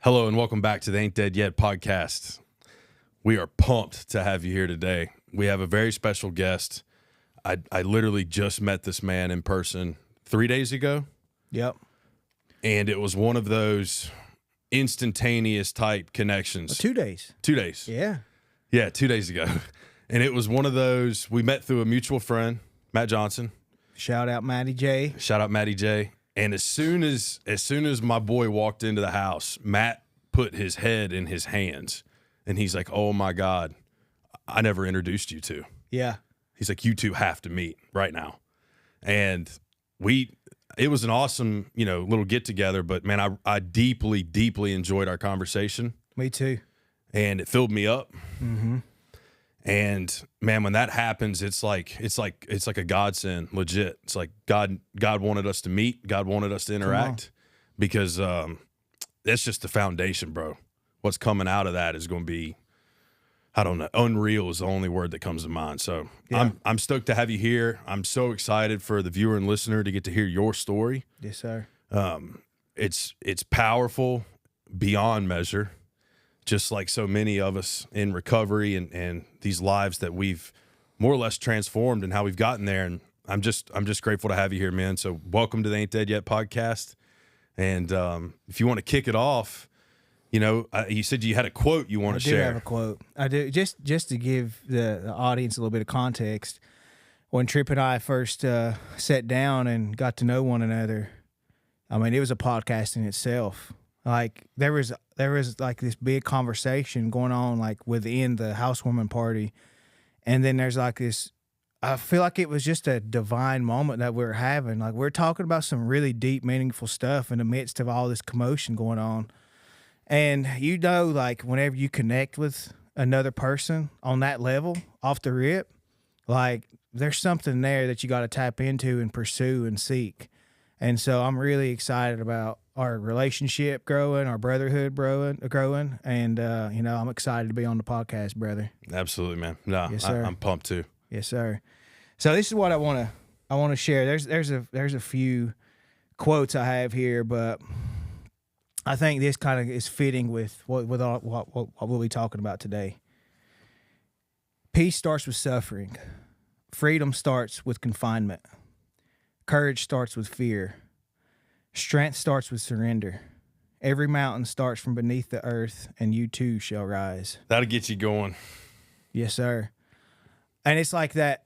Hello and welcome back to the Ain't Dead Yet podcast. We are pumped to have you here today. We have a very special guest. I literally just met this man in person 3 days ago. Yep. And it was one of those instantaneous type connections. 2 days. 2 days. Yeah. Yeah, 2 days ago. And it was one of those, we met through a mutual friend, Matt Johnson. Shout out Matty J. Shout out Matty J. And as soon as my boy walked into the house, Matt put his head in his hands and he's like, "Oh my God, I never introduced you to." Yeah. He's like, "You two have to meet right now." And it was an awesome, little get together, but man, I deeply, deeply enjoyed our conversation. Me too. And it filled me up. Mm-hmm. And man, when that happens, it's like a godsend, legit. It's like God wanted us to meet. God wanted us to interact because that's just the foundation, bro. What's coming out of that is going to be, I don't know, unreal is the only word that comes to mind. So yeah. I'm stoked to have you here. I'm so excited for the viewer and listener to get to hear your story. Yes, sir. It's powerful beyond measure. Just like so many of us in recovery and these lives that we've more or less transformed and how we've gotten there. And I'm just grateful to have you here, man. So welcome to the Ain't Dead Yet podcast. And if you want to kick it off, you said you had a quote you want to share. I do have a quote. I do. Just to give the audience a little bit of context, when Tripp and I first sat down and got to know one another, I mean, it was a podcast in itself. Like there was like this big conversation going on like within the housewarming party, and then there's like this. I feel like it was just a divine moment that we were having. Like we're talking about some really deep, meaningful stuff in the midst of all this commotion going on, and like whenever you connect with another person on that level off the rip, like there's something there that you got to tap into and pursue and seek. And so I'm really excited about our relationship growing, our brotherhood growing, and I'm excited to be on the podcast, brother. Absolutely, man. No, yes, sir. I'm pumped too. Yes, sir. So this is what I want to share. There's a few quotes I have here, but I think this kind of is fitting with what we'll be talking about today. Peace starts with suffering. Freedom starts with confinement. Courage starts with fear. Strength starts with surrender. Every mountain starts from beneath the earth, and you too shall rise. That'll get you going. Yes, sir. And it's like that,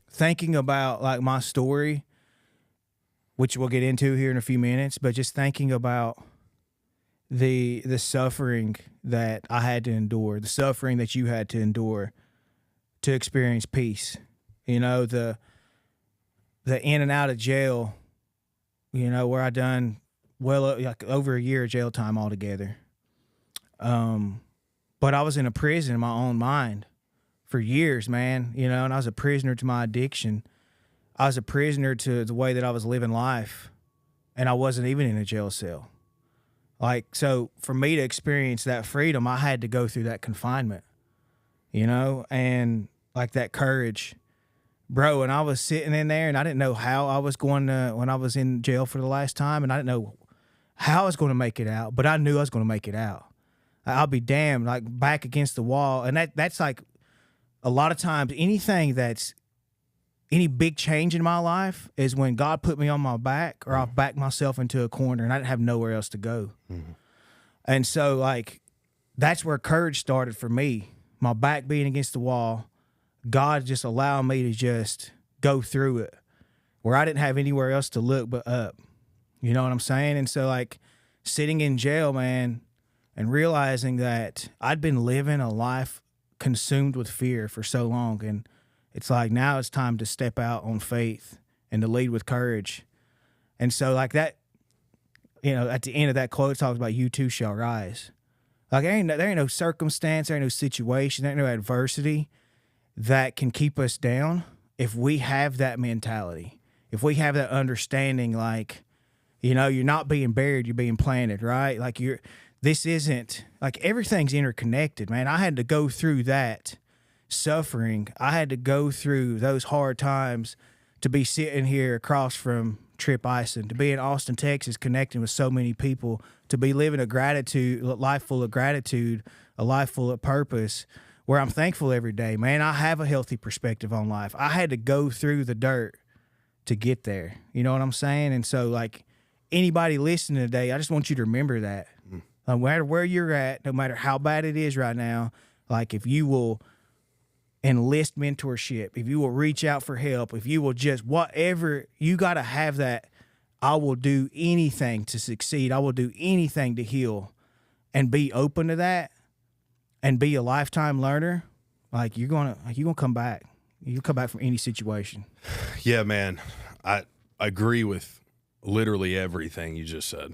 thinking about like my story, which we'll get into here in a few minutes, but just thinking about the suffering that I had to endure, the suffering that you had to endure to experience peace. The in and out of jail, where I done like over a year of jail time altogether. But I was in a prison in my own mind for years, man, and I was a prisoner to my addiction. I was a prisoner to the way that I was living life, and I wasn't even in a jail cell. Like, so for me to experience that freedom, I had to go through that confinement, and like that courage. Bro, and I was sitting in there, and I didn't know how I was going to, when I was in jail for the last time, and I didn't know how I was going to make it out, but I knew I was going to make it out. I'll be damned, like back against the wall. And that's like a lot of times anything that's any big change in my life is when God put me on my back, or I'll back myself into a corner and I didn't have nowhere else to go. Mm-hmm. And so like that's where courage started for me. My back being against the wall, God just allowed me to just go through it where I didn't have anywhere else to look but up. You know what I'm saying? And so like sitting in jail, man, and realizing that I'd been living a life consumed with fear for so long. And it's like, now it's time to step out on faith and to lead with courage. And so like that, at the end of that quote, it talks about you too shall rise. Like there ain't no circumstance, there ain't no situation, there ain't no adversity that can keep us down if we have that mentality, if we have that understanding, like, you're not being buried, you're being planted, right? Like this isn't, like everything's interconnected, man. I had to go through that suffering. I had to go through those hard times to be sitting here across from trip icing, to be in Austin, Texas, connecting with so many people, to be living a life full of gratitude, a life full of purpose, where I'm thankful every day, man. I have a healthy perspective on life. I had to go through the dirt to get there. You know what I'm saying? And so, like, anybody listening today, I just want you to remember that. No matter where you're at, no matter how bad it is right now, like, if you will enlist mentorship, if you will reach out for help, if you will just whatever, you got to have that. I will do anything to succeed. I will do anything to heal, and be open to that, and be a lifetime learner. Like, you're gonna come back. You'll come back from any situation. Yeah, man. I agree with literally everything you just said.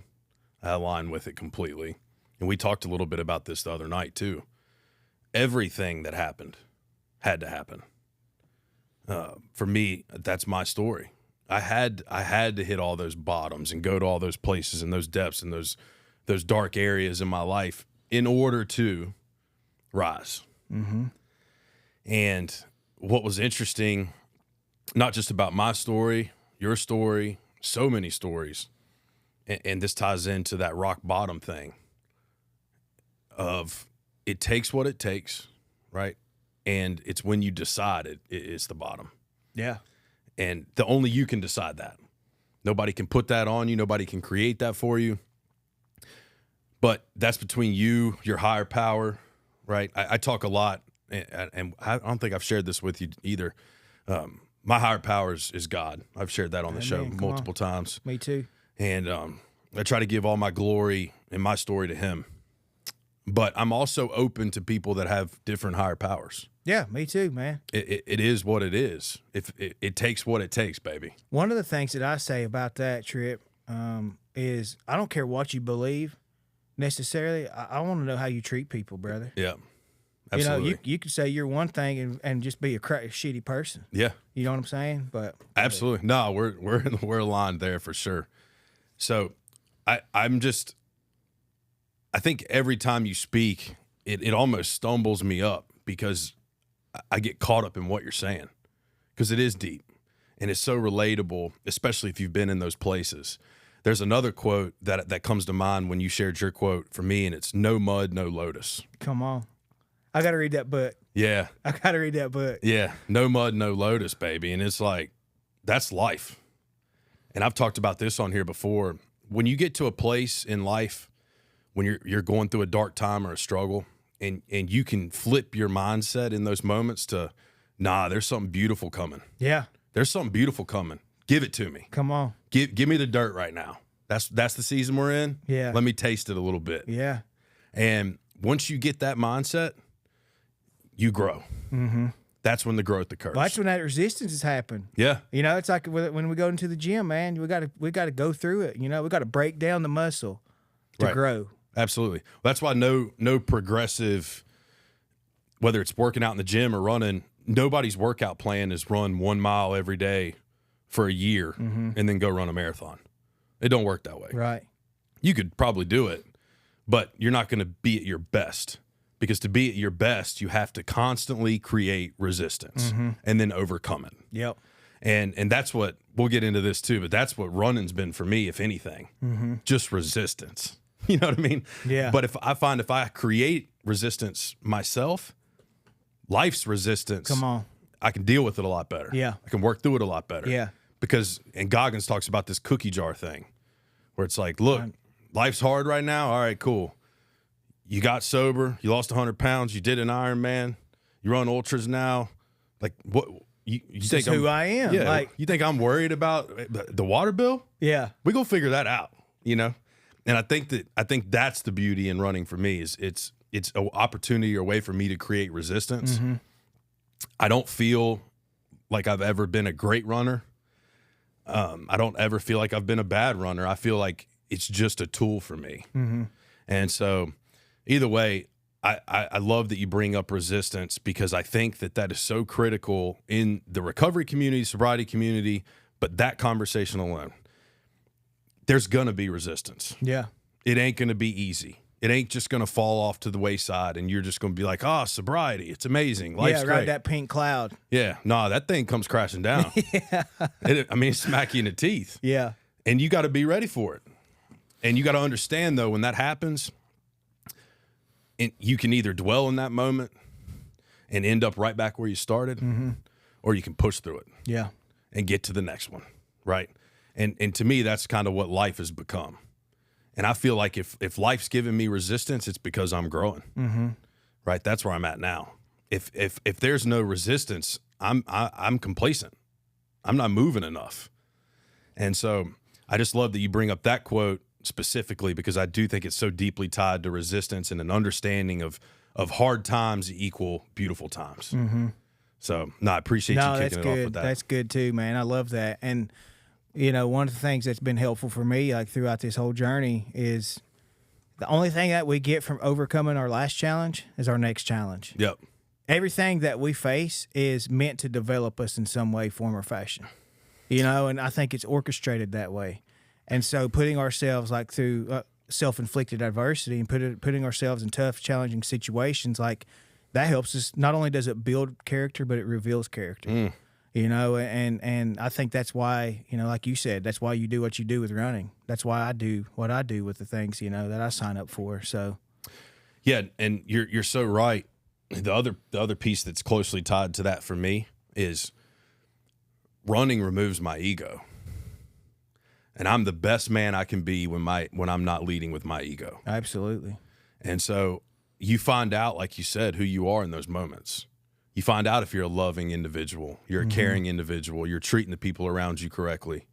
I align with it completely. And we talked a little bit about this the other night too. Everything that happened had to happen. For me, that's my story. I had to hit all those bottoms and go to all those places and those depths and those dark areas in my life in order to rise. Mm-hmm. And what was interesting, not just about my story, your story, so many stories, and this ties into that rock bottom thing of it takes what it takes, right? And it's when you decide it's the bottom. Yeah. And only you can decide that. Nobody can put that on you. Nobody can create that for you. But that's between you, your higher power, right? I talk a lot, and I don't think I've shared this with you either. My higher power is God. I've shared that on the show multiple times. Me too. And I try to give all my glory and my story to him. But I'm also open to people that have different higher powers. Yeah, me too, man. It is what it is. If it takes what it takes, baby. One of the things that I say about that, Trip, is I don't care what you believe necessarily. I want to know how you treat people, brother. Yeah, absolutely. You know, you could say you're one thing and just be a shitty person. Yeah. You know what I'm saying? But absolutely. No, we're aligned there for sure. So I think every time you speak, it almost stumbles me up because I get caught up in what you're saying because it is deep and it's so relatable, especially if you've been in those places. There's another quote that comes to mind when you shared your quote for me, and it's "No mud, no lotus." Come on. I got to read that book. Yeah. I got to read that book. Yeah. No mud, no lotus, baby. And it's like, that's life. And I've talked about this on here before. When you get to a place in life when you're going through a dark time or a struggle, and you can flip your mindset in those moments to, nah, there's something beautiful coming. Yeah. There's something beautiful coming. Give it to me. Come on. Give me the dirt right now. That's the season we're in. Yeah. Let me taste it a little bit. Yeah. And once you get that mindset, you grow. Mm-hmm. That's when the growth occurs. Well, that's when that resistance has happened. Yeah. You know, it's like when we go into the gym, man, we got to go through it. You know, we got to break down the muscle to grow. Absolutely. That's why no progressive, whether it's working out in the gym or running, nobody's workout plan is run 1 mile every day for a year and then go run a marathon. It don't work that way. Right. You could probably do it, but you're not going to be at your best, because to be at your best, you have to constantly create resistance and then overcome it. Yep. And that's what, we'll get into this too, but that's what running's been for me, if anything, just resistance. You know what I mean? Yeah. But if I create resistance myself, life's resistance, Come on, I can deal with it a lot better. Yeah. I can work through it a lot better. Yeah. Because, and Goggins talks about this cookie jar thing where it's like, look, life's hard right now. All right, cool. You got sober. You lost 100 pounds. You did an Ironman. You run ultras now. Like, what? You think who I am. Yeah. Like, you think I'm worried about the water bill? Yeah. We gonna figure that out, you know? And I think that's the beauty in running for me, is it's an opportunity or a way for me to create resistance. I don't feel like I've ever been a great runner. I don't ever feel like I've been a bad runner. I feel like it's just a tool for me. And so either way, I love that you bring up resistance, because I think that is so critical in the recovery community, sobriety community, but that conversation alone. There's going to be resistance. Yeah. It ain't going to be easy. It ain't just going to fall off to the wayside and you're just going to be like, oh, sobriety, it's amazing. Life's right, great. that pink cloud. Yeah, no, that thing comes crashing down. Yeah. It smack you in the teeth. Yeah. And you got to be ready for it. And you got to understand, though, when that happens, you can either dwell in that moment and end up right back where you started, or you can push through it. Yeah. And get to the next one, right? And to me, that's kind of what life has become. And I feel like if life's giving me resistance, it's because I'm growing, right? That's where I'm at now. If there's no resistance, I'm complacent. I'm not moving enough. And so I just love that you bring up that quote specifically, because I do think it's so deeply tied to resistance and an understanding of hard times equal beautiful times. So no, I appreciate you kicking it off with that. That's good too, man. I love that. And you know, one of the things that's been helpful for me, like throughout this whole journey, is the only thing that we get from overcoming our last challenge is our next challenge. Yep. Everything that we face is meant to develop us in some way, form, or fashion. You know, and I think it's orchestrated that way. And so putting ourselves like through self-inflicted adversity and putting ourselves in tough, challenging situations, like that helps us. Not only does it build character, but it reveals character. You know, and I think that's why, you know, like you said, that's why you do what you do with running. That's why I do what I do with the things, you know, that I sign up for. So, yeah, and you're so right. The other piece that's closely tied to that for me is running removes my ego, and I'm the best man I can be when I'm not leading with my ego. Absolutely. And so you find out, like you said, who you are in those moments. You find out if you're a loving individual, you're a caring individual, you're treating the people around you correctly.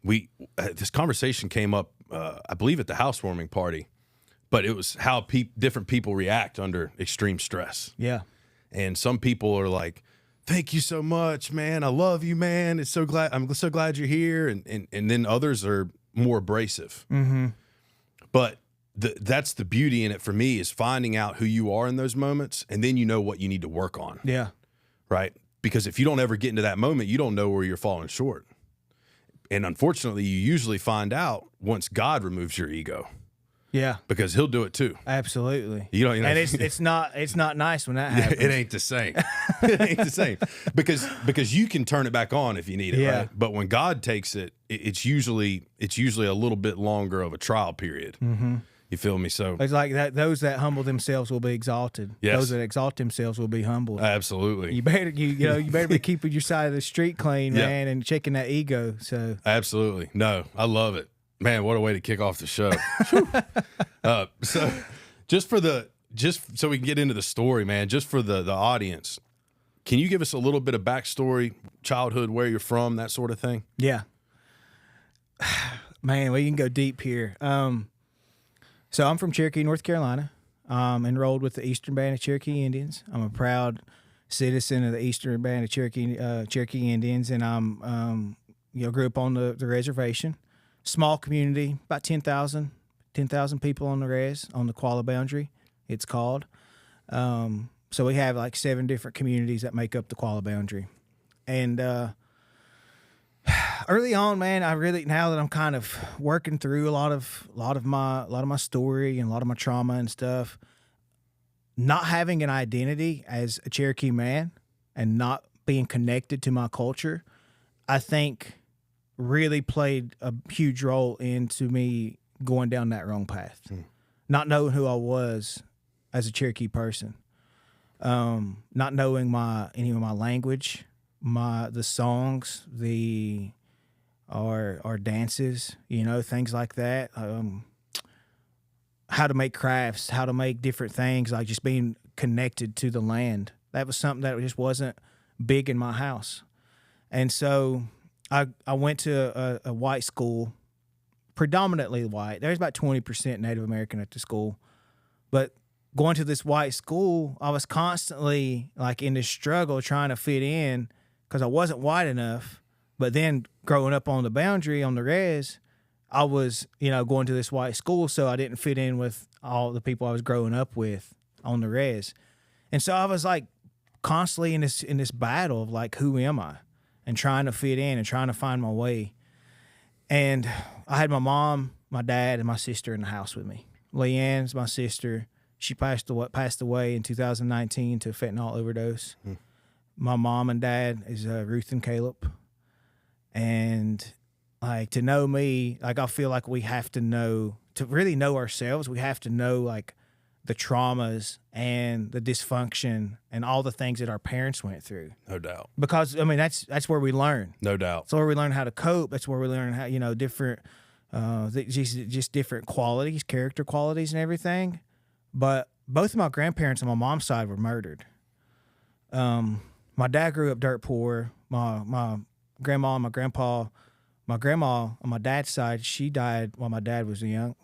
This conversation came up, I believe, at the housewarming party, but it was how different people react under extreme stress. Yeah. And some people are like, "Thank you so much, man. I love you, man. I'm so glad you're here." And then others are more abrasive. But that's the beauty in it for me, is finding out who you are in those moments, and then you know what you need to work on. Yeah. Right? Because if you don't ever get into that moment, you don't know where you're falling short. And unfortunately, you usually find out once God removes your ego. Yeah. Because he'll do it too. Absolutely. You know, and it's not nice when that happens. It ain't the same. It ain't the same. Because you can turn it back on if you need it, right? But when God takes it, it's usually a little bit longer of a trial period. You feel me? So it's like that. Those that humble themselves will be exalted. Yes. Those that exalt themselves will be humbled. Absolutely. You better be keeping your side of the street clean, man, and checking that ego. So absolutely. No, I love it, man. What a way to kick off the show. So just so we can get into the story, man. Just for the audience, can you give us a little bit of backstory, childhood, where you're from, that sort of thing? Yeah. Man, we can go deep here. So I'm from Cherokee, North Carolina. Enrolled with the Eastern Band of Cherokee Indians. I'm a proud citizen of the Eastern Band of Cherokee Indians, and I'm grew up on the reservation. Small community, about 10,000 people on the res, on the Koala boundary, it's called. So we have like 7 different communities that make up the Koala boundary. And early on, man, now that I'm kind of working through a lot of my story and a lot of my trauma and stuff, not having an identity as a Cherokee man and not being connected to my culture, I think really played a huge role into me going down that wrong path. Not knowing who I was as a Cherokee person, not knowing any of my language, the songs, our dances, things like that. How to make crafts, how to make different things, like just being connected to the land. That was something that just wasn't big in my house. And so I went to a white school, predominantly white. There's about 20% Native American at the school. But going to this white school, I was constantly like in this struggle trying to fit in because I wasn't white enough. But then growing up on the boundary, on the res, I was, going to this white school, so I didn't fit in with all the people I was growing up with on the res. And so I was like constantly in this battle of like, who am I? And trying to fit in and trying to find my way. And I had my mom, my dad, and my sister in the house with me, Leanne's my sister. She passed away in 2019 to fentanyl overdose. My mom and dad is Ruth and Kallup. And like, to know me, like, I feel like we have to know, to really know ourselves, we have to know like the traumas and the dysfunction and all the things that our parents went through. No doubt. Because I mean, that's where we learn. No doubt. That's where we learn how to cope. That's where we learn how, you know, different, just different qualities, character qualities and everything. But both of my grandparents on my mom's side were murdered. My dad grew up dirt poor. My grandma and my grandpa, my grandma on my dad's side, she died while my dad was young.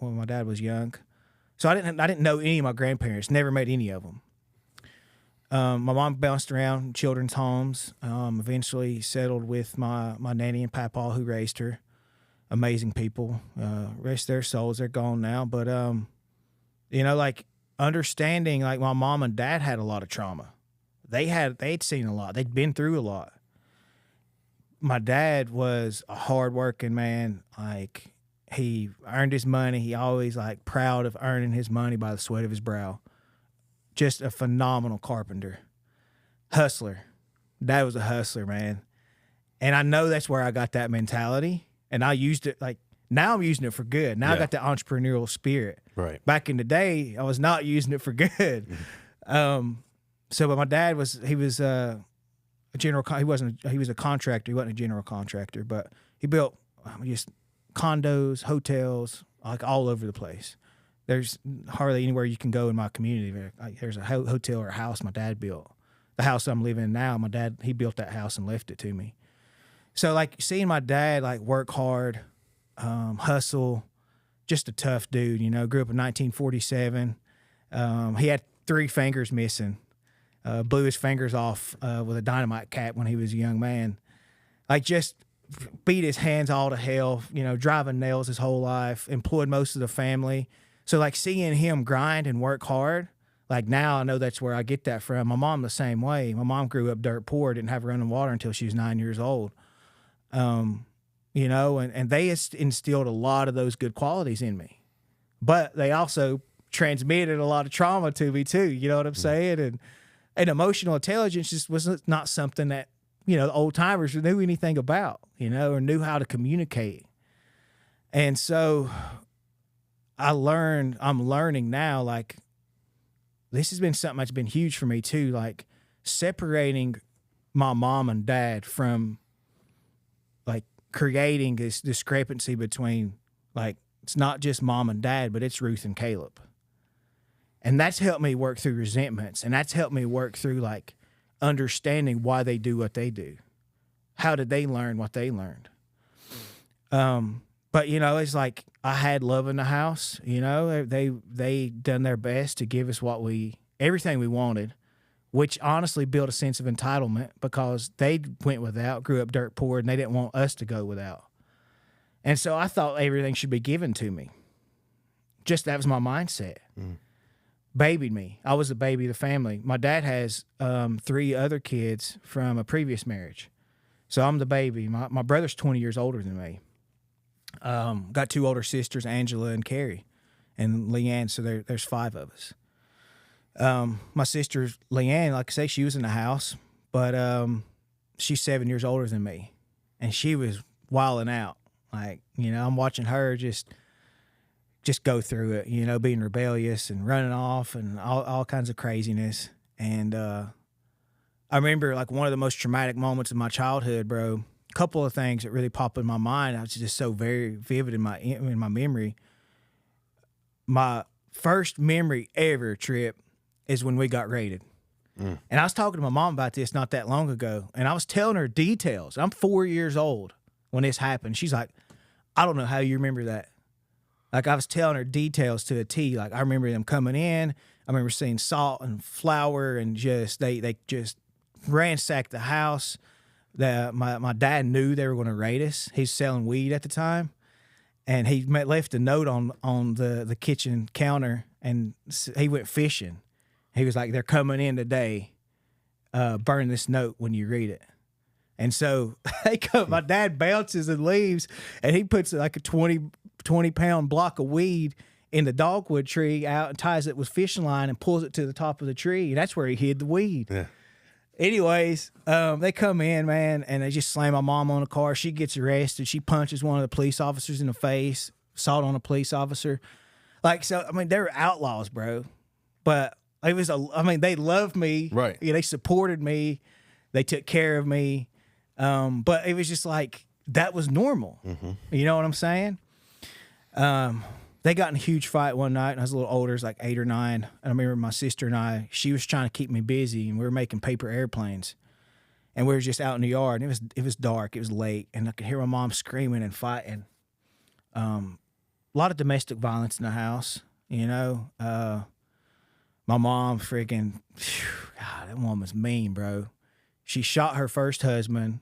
So I didn't know any of my grandparents. Never met any of them. My mom bounced around children's homes. Eventually settled with my nanny and papa who raised her. Amazing people. Rest their souls. They're gone now. But you know, like, understanding, like, my mom and dad had a lot of trauma. They'd seen a lot. They'd been through a lot. My dad was a hardworking man. Like, he earned his money. He always, like, proud of earning his money by the sweat of his brow. Just a phenomenal carpenter. Hustler. Dad was a hustler, man. And I know that's where I got that mentality. And I used it, like, now I'm using it for good. Now I got the entrepreneurial spirit. Right. Back in the day, I was not using it for good. But my dad was a general. He was a contractor. He wasn't a general contractor, but he built just condos, hotels, like, all over the place. There's hardly anywhere you can go in my community. Like, there's a hotel or a house my dad built. The house I'm living in now, my dad, he built that house and left it to me. So, like, seeing my dad, like, work hard, hustle, just a tough dude, you know. Grew up in 1947. He had 3 fingers missing. Blew his fingers off with a dynamite cap when he was a young man. Like, just beat his hands all to hell, you know, driving nails his whole life, employed most of the family. So, like, seeing him grind and work hard, like, now I know that's where I get that from. My mom the same way. My mom grew up dirt poor, didn't have running water until she was 9 years old. You know, and they instilled a lot of those good qualities in me. But they also transmitted a lot of trauma to me too, you know what I'm saying? And emotional intelligence just was not something that, you know, the old timers knew anything about, you know, or knew how to communicate. And so I'm learning now, like, this has been something that's been huge for me too, like, separating my mom and dad from, like, creating this discrepancy between, like, it's not just mom and dad, but it's Ruth and Kallup. And that's helped me work through resentments. And that's helped me work through, like, understanding why they do what they do. How did they learn what they learned? But, you know, it's like, I had love in the house, you know, they done their best to give us everything we wanted, which honestly built a sense of entitlement because they went without, grew up dirt poor, and they didn't want us to go without. And so I thought everything should be given to me. Just that was my mindset. Babied me. I was the baby of the family. My dad has 3 other kids from a previous marriage. So I'm the baby. My brother's 20 years older than me. Got 2 older sisters, Angela and Carrie, and Leanne, so there's 5 of us. My sister Leanne, like I say, she was in the house, but she's 7 years older than me, and she was wilding out. Like, you know, I'm watching her just go through it, you know, being rebellious and running off and all kinds of craziness. And I remember, like, one of the most traumatic moments of my childhood, bro. A couple of things that really pop in my mind. I was just so very vivid in my memory. My first memory ever, Trip, is when we got raided. And I was talking to my mom about this not that long ago, and I was telling her details. I'm 4 years old when this happened. She's like, I don't know how you remember that. Like, I was telling her details to a T. Like, I remember them coming in. I remember seeing salt and flour, and just they just ransacked the house. My dad knew they were going to raid us. He's selling weed at the time, and he left a note on the kitchen counter, and he went fishing. He was like, "They're coming in today. Burn this note when you read it." And so they come. My dad bounces and leaves, and he puts like a 20-pound block of weed in the dogwood tree out and ties it with fishing line and pulls it to the top of the tree. And that's where he hid the weed. Yeah. Anyways, they come in, man, and they just slam my mom on the car. She gets arrested. She punches one of the police officers in the face, assault on a police officer. Like, so, I mean, they were outlaws, bro. But it was, they loved me. Right. Yeah, they supported me. They took care of me. But it was just like, that was normal. Mm-hmm. You know what I'm saying? They got in a huge fight one night, and I was a little older, it was like 8 or 9. And I remember my sister and I, she was trying to keep me busy, and we were making paper airplanes. And we were just out in the yard, and it was dark, it was late, and I could hear my mom screaming and fighting. A lot of domestic violence in the house, you know. My mom freaking, God, that woman was mean, bro. She shot her first husband,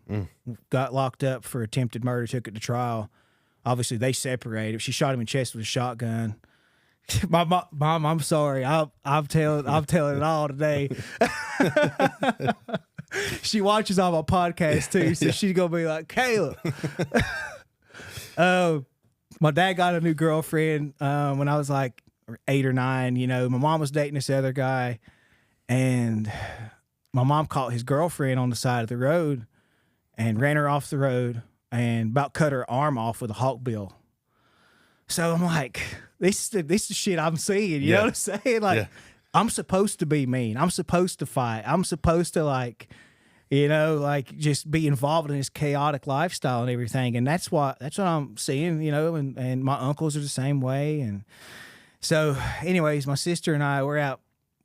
got locked up for attempted murder, took it to trial. Obviously, they separated. She shot him in the chest with a shotgun. My mom, I'm sorry. I'm telling it all today. She watches all my podcasts too, so she's gonna be like, Kallup. My dad got a new girlfriend when I was like 8 or 9. You know, my mom was dating this other guy, and my mom caught his girlfriend on the side of the road and ran her off the road and about cut her arm off with a hawkbill. So I'm like, this is the shit I'm seeing. You know what I'm saying? Like, I'm supposed to be mean. I'm supposed to fight. I'm supposed to, like, you know, like, just be involved in this chaotic lifestyle and everything. And that's what I'm seeing, you know, and my uncles are the same way. And so anyways, my sister and I, we're out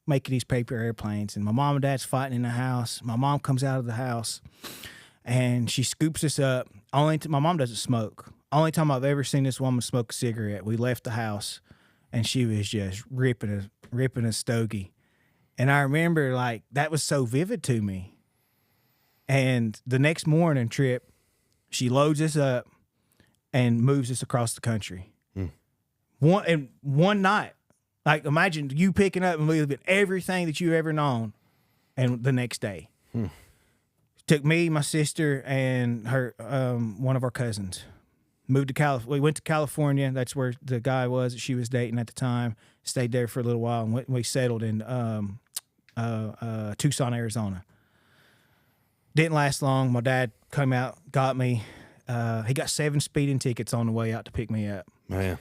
making these paper airplanes, and my mom and dad's fighting in the house. My mom comes out of the house and she scoops us up. My mom doesn't smoke. Only time I've ever seen this woman smoke a cigarette. We left the house, and she was just ripping a stogie. And I remember, like, that was so vivid to me. And the next morning trip, she loads us up and moves us across the country. One night. Like, imagine you picking up and leaving everything that you've ever known, and the next day. Took me, my sister, and her one of our cousins. Moved to California. We went to California. That's where the guy was that she was dating at the time. Stayed there for a little while, and we settled in Tucson, Arizona. Didn't last long. My dad came out, got me. He got 7 speeding tickets on the way out to pick me up. Man.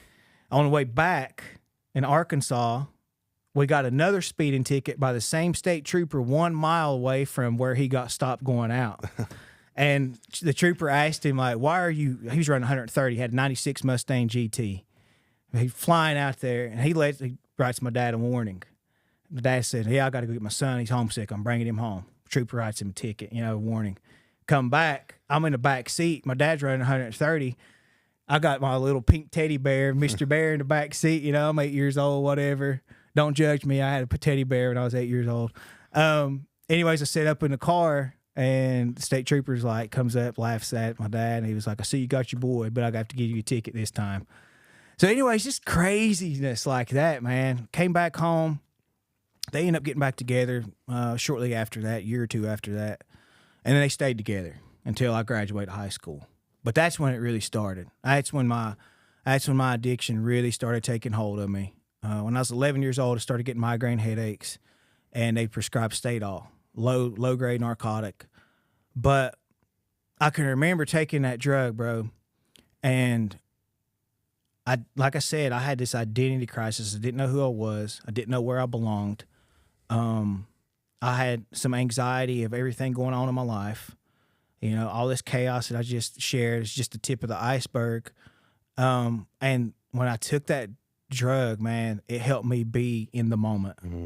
On the way back in Arkansas, we got another speeding ticket by the same state trooper 1 mile away from where he got stopped going out. And the trooper asked him, like, why are you, he was running 130, he had a 96 Mustang GT. He's flying out there, and he writes my dad a warning. The dad said, I got to go get my son. He's homesick. I'm bringing him home. Trooper writes him a ticket, you know, warning. Come back. I'm in the back seat. My dad's running 130. I got my little pink teddy bear, Mr. Bear, in the back seat. You know, I'm 8 years old, whatever. Don't judge me. I had a teddy bear when I was 8 years old. Anyways, I set up in the car, and the state trooper's like, comes up, laughs at my dad, and he was like, I see you got your boy, but I got to give you a ticket this time. So anyways, just craziness like that, man. Came back home. They ended up getting back together shortly after that, a year or two after that. And then they stayed together until I graduated high school. But that's when it really started. That's when my addiction really started taking hold of me. When I was 11 years old, I started getting migraine headaches, and they prescribed Stadol, low grade narcotic. But I can remember taking that drug, bro, and like I said, I had this identity crisis. I didn't know who I was. I didn't know where I belonged. I had some anxiety of everything going on in my life. You know, all this chaos that I just shared is just the tip of the iceberg. And when I took that drug, man, it helped me be in the moment. Mm-hmm.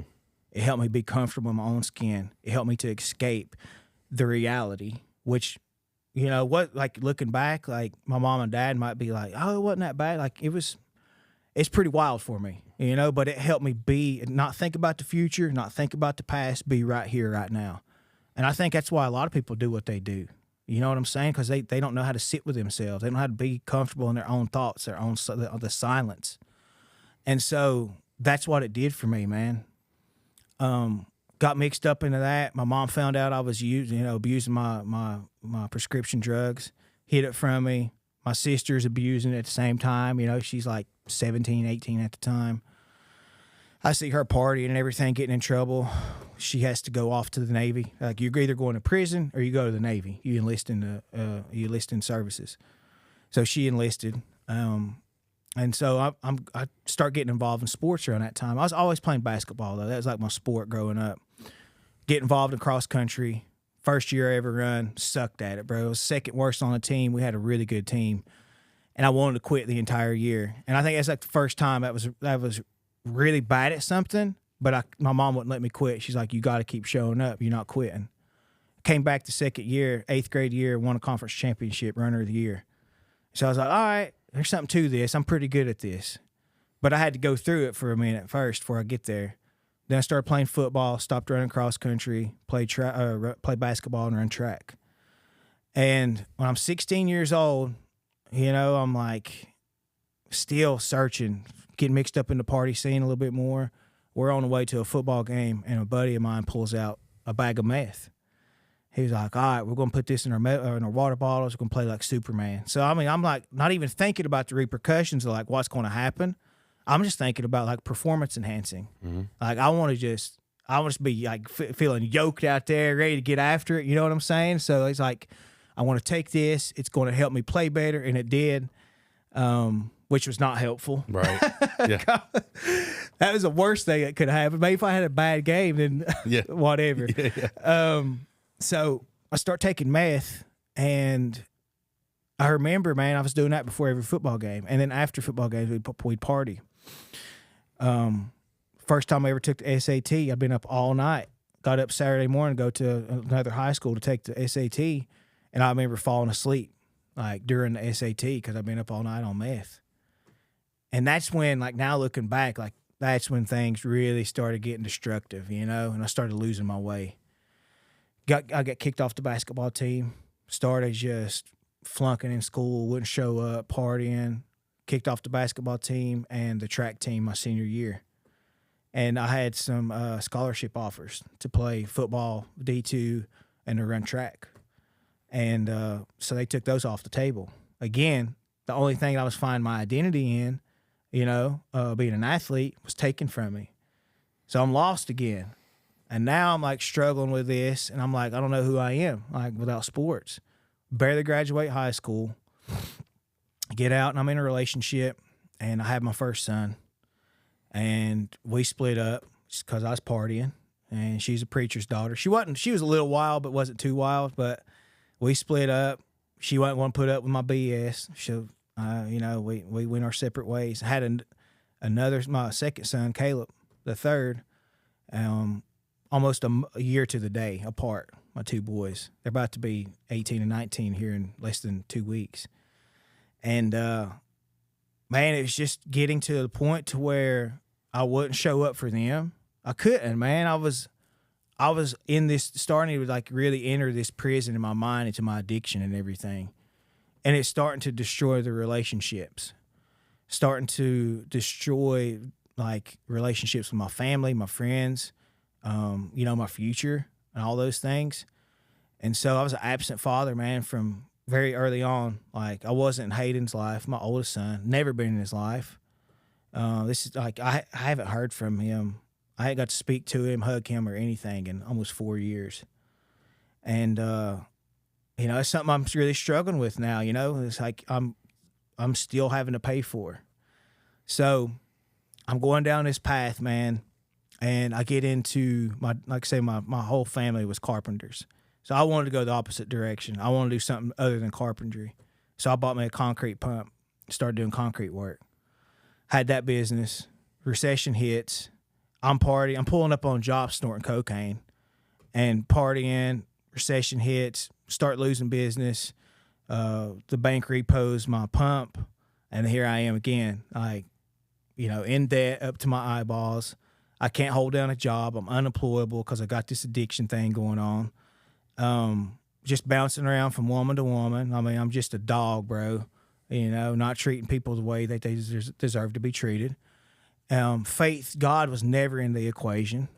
It helped me be comfortable in my own skin. It helped me to escape the reality, which, you know, what, like, looking back, like, my mom and dad might be like, oh, it wasn't that bad. Like, it's pretty wild for me, you know, but it helped me not think about the future, not think about the past, be right here, right now. And I think that's why a lot of people do what they do. You know what I'm saying? Because they don't know how to sit with themselves. They don't know how to be comfortable in their own thoughts, the silence. And so that's what it did for me, man. Got mixed up into that. My mom found out I was abusing my prescription drugs, hid it from me. My sister's abusing it at the same time. You know, she's like 17, 18 at the time. I see her partying and everything, getting in trouble. She has to go off to the Navy. Like, you're either going to prison or you go to the Navy. You enlist in services. So she enlisted. And so I start getting involved in sports around that time. I was always playing basketball, though. That was like my sport growing up. Get involved in cross country. First year I ever run, sucked at it, bro. It was second worst on the team. We had a really good team. And I wanted to quit the entire year. And I think that's like the first time I was really bad at something, but my mom wouldn't let me quit. She's like, you got to keep showing up. You're not quitting. Came back the second year, 8th grade year, won a conference championship, runner of the year. So I was like, all right, there's something to this. I'm pretty good at this. But I had to go through it for a minute first before I get there. Then I started playing football, stopped running cross country, play basketball, and run track. And when I'm 16 years old, I'm like still searching, getting mixed up in the party scene a little bit more. We're on the way to a football game, and a buddy of mine pulls out a bag of meth. He was like, all right, we're going to put this in our water bottles. We're going to play like Superman. So, I mean, I'm like not even thinking about the repercussions of like what's going to happen. I'm just thinking about like performance enhancing. Mm-hmm. Like I want to just be like feeling yoked out there, ready to get after it. You know what I'm saying? So it's like, I want to take this. It's going to help me play better. And it did, which was not helpful. Right. Yeah. That was the worst thing that could happen. Maybe if I had a bad game, then whatever. Yeah. So I start taking meth, and I remember, man, I was doing that before every football game. And then after football games, we'd party. First time I ever took the SAT, I'd been up all night. Got up Saturday morning, go to another high school to take the SAT, and I remember falling asleep like during the SAT because I'd been up all night on meth. And that's when, like now looking back, like that's when things really started getting destructive, and I started losing my way. I got kicked off the basketball team, started just flunking in school, wouldn't show up, partying, kicked off the basketball team and the track team my senior year. And I had some scholarship offers to play football, D2, and to run track. And so they took those off the table. Again, the only thing I was finding my identity in, being an athlete, was taken from me. So I'm lost again. And now I'm like struggling with this, and I'm like, I don't know who I am, like without sports. Barely graduate high school, get out, and I'm in a relationship, and I have my first son. And we split up just because I was partying, and she's a preacher's daughter. She was a little wild, but wasn't too wild. But we split up. She wasn't want to put up with my BS. We went our separate ways. I had my second son, Kallup, the third, almost a year to the day apart. My two boys, they're about to be 18 and 19 here in less than 2 weeks. And man, it was just getting to the point to where I wouldn't show up for them. I couldn't, man. I was in this, starting to like really enter this prison in my mind into my addiction and everything. And it's starting to destroy the relationships, starting to destroy like relationships with my family, my friends, my future and all those things. And so I was an absent father, man, from very early on. Like I wasn't in Hayden's life, my oldest son, never been in his life. This is like, I haven't heard from him. I hadn't got to speak to him, hug him or anything in almost 4 years. And, it's something I'm really struggling with now, it's like I'm still having to pay for. So I'm going down this path, man. And I get into my whole family was carpenters. So I wanted to go the opposite direction. I wanted to do something other than carpentry. So I bought me a concrete pump, started doing concrete work. Had that business. Recession hits. I'm partying. I'm pulling up on jobs snorting cocaine and partying. Recession hits. Start losing business. The bank repos my pump. And here I am again, like, in debt up to my eyeballs. I can't hold down a job. I'm unemployable because I got this addiction thing going on. Just bouncing around from woman to woman. I mean, I'm just a dog, bro. Not treating people the way that they deserve to be treated. Faith, God was never in the equation.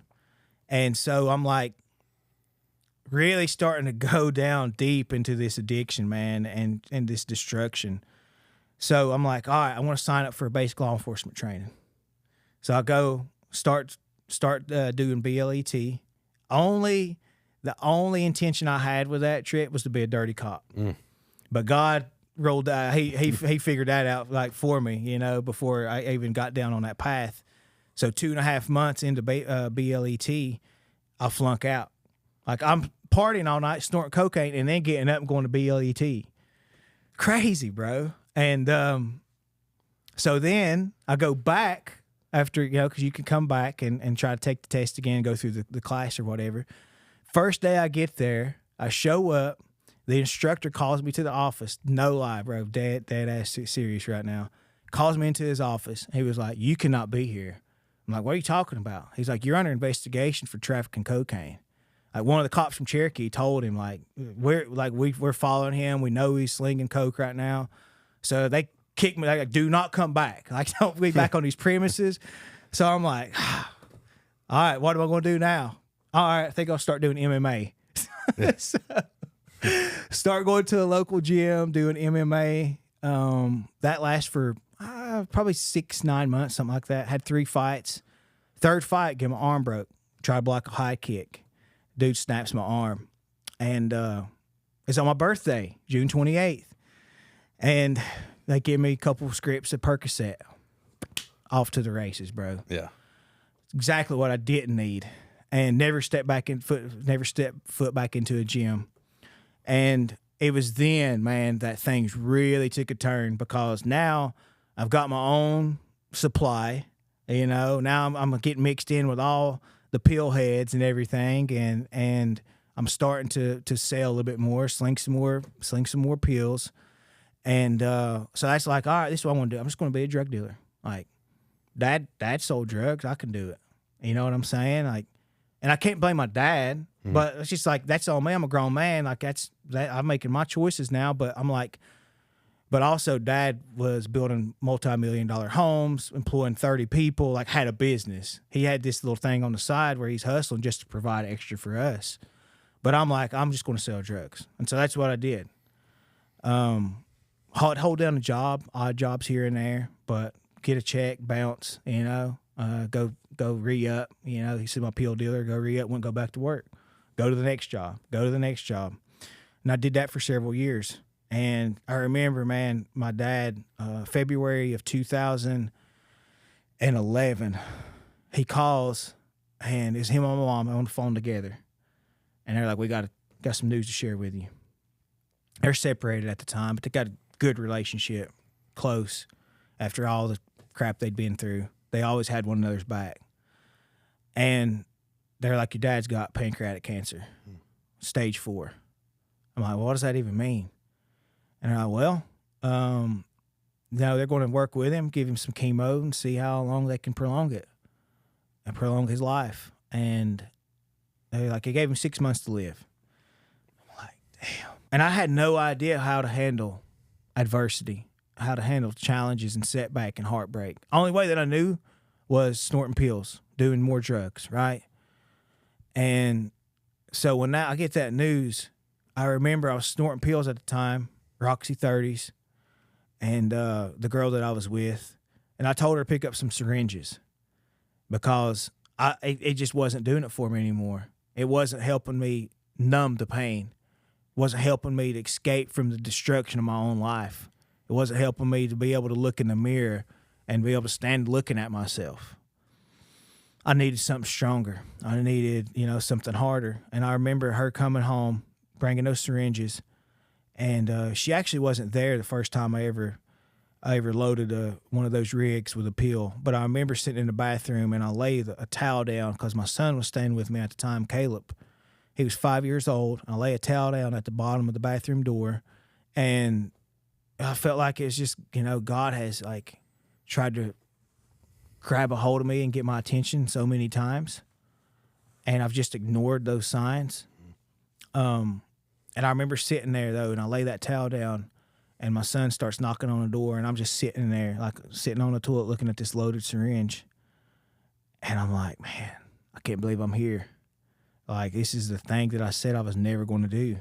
And so I'm like really starting to go down deep into this addiction, man, and this destruction. So I'm like, all right, I want to sign up for basic law enforcement training. So I go start doing BLET. The only intention I had with that trip was to be a dirty cop. But God rolled that. He figured that out like for me, you know, before I even got down on that path. So 2.5 months into BLET, I flunk out. Like I'm partying all night, snorting cocaine, and then getting up and going to BLET. Crazy, bro. And so then I go back after, you know, because you can come back and try to take the test again, go through the class or whatever. First day I get there, I show up. The instructor calls me to the office. No lie, bro. Dead ass serious right now. Calls me into his office. He was like, "You cannot be here." I'm like, "What are you talking about?" He's like, "You're under investigation for trafficking cocaine." Like one of the cops from Cherokee told him, like, we're following him. We know he's slinging coke right now. So they kicked me. Like, do not come back. Like, don't be back on these premises. So I'm like, all right, what am I going to do now? All right, I think I'll start doing MMA. So, start going to a local gym, doing MMA. That lasts for probably 6-9 months, something like that. Had 3 fights. Third fight, get my arm broke. Try to block a high kick. Dude snaps my arm. And it's on my birthday, June 28th. And they give me a couple of scripts of Percocet. Off to the races, bro. Yeah. Exactly what I didn't need. And never step foot back into a gym. And it was then, man, that things really took a turn, because now I've got my own supply, you know. Now I'm getting mixed in with all the pill heads and everything, and I'm starting to sell a little bit more, sling some more pills. And so that's like, all right, this is what I want to do. I'm just going to be a drug dealer. Like, dad sold drugs. I can do it. You know what I'm saying? Like, and I can't blame my dad, but it's just like, that's on me. I'm a grown man. Like, I'm making my choices now. But I'm like, but also dad was building multi-million-dollar homes, employing 30 people, like had a business. He had this little thing on the side where he's hustling just to provide extra for us. But I'm like, I'm just going to sell drugs. And so that's what I did. Hold down a job, odd jobs here and there, but get a check, bounce, you know, go re-up, you know. He said, my pill dealer, go re-up, wouldn't go back to work. Go to the next job. And I did that for several years. And I remember, man, my dad, February of 2011, he calls, and it's him and my mom on the phone together. And they're like, we got some news to share with you. They're separated at the time, but they got a good relationship, close, after all the crap they'd been through. They always had one another's back. And they're like, your dad's got pancreatic cancer, stage 4. I'm like, well, what does that even mean? And they're like, well, no, they're going to work with him, give him some chemo, and see how long they can prolong it and prolong his life. And they gave him 6 months to live. I'm like, damn. And I had no idea how to handle adversity, how to handle challenges and setback and heartbreak. Only way that I knew was snorting pills, doing more drugs, right? And so when I get that news, I remember I was snorting pills at the time, Roxy 30s, and the girl that I was with, and I told her to pick up some syringes because it just wasn't doing it for me anymore. It wasn't helping me numb the pain. It wasn't helping me to escape from the destruction of my own life. It wasn't helping me to be able to look in the mirror and be able to stand looking at myself. I needed something stronger. I needed, something harder. And I remember her coming home, bringing those syringes, and she actually wasn't there the first time I ever loaded one of those rigs with a pill. But I remember sitting in the bathroom, and I laid a towel down because my son was staying with me at the time, Kallup. He was 5 years old. I lay a towel down at the bottom of the bathroom door, and I felt like it's just, God has tried to grab a hold of me and get my attention so many times, and I've just ignored those signs. And I remember sitting there though, and I lay that towel down, and my son starts knocking on the door, and I'm just sitting there, sitting on the toilet looking at this loaded syringe. And I'm like, man, I can't believe I'm here. This is the thing that I said I was never going to do.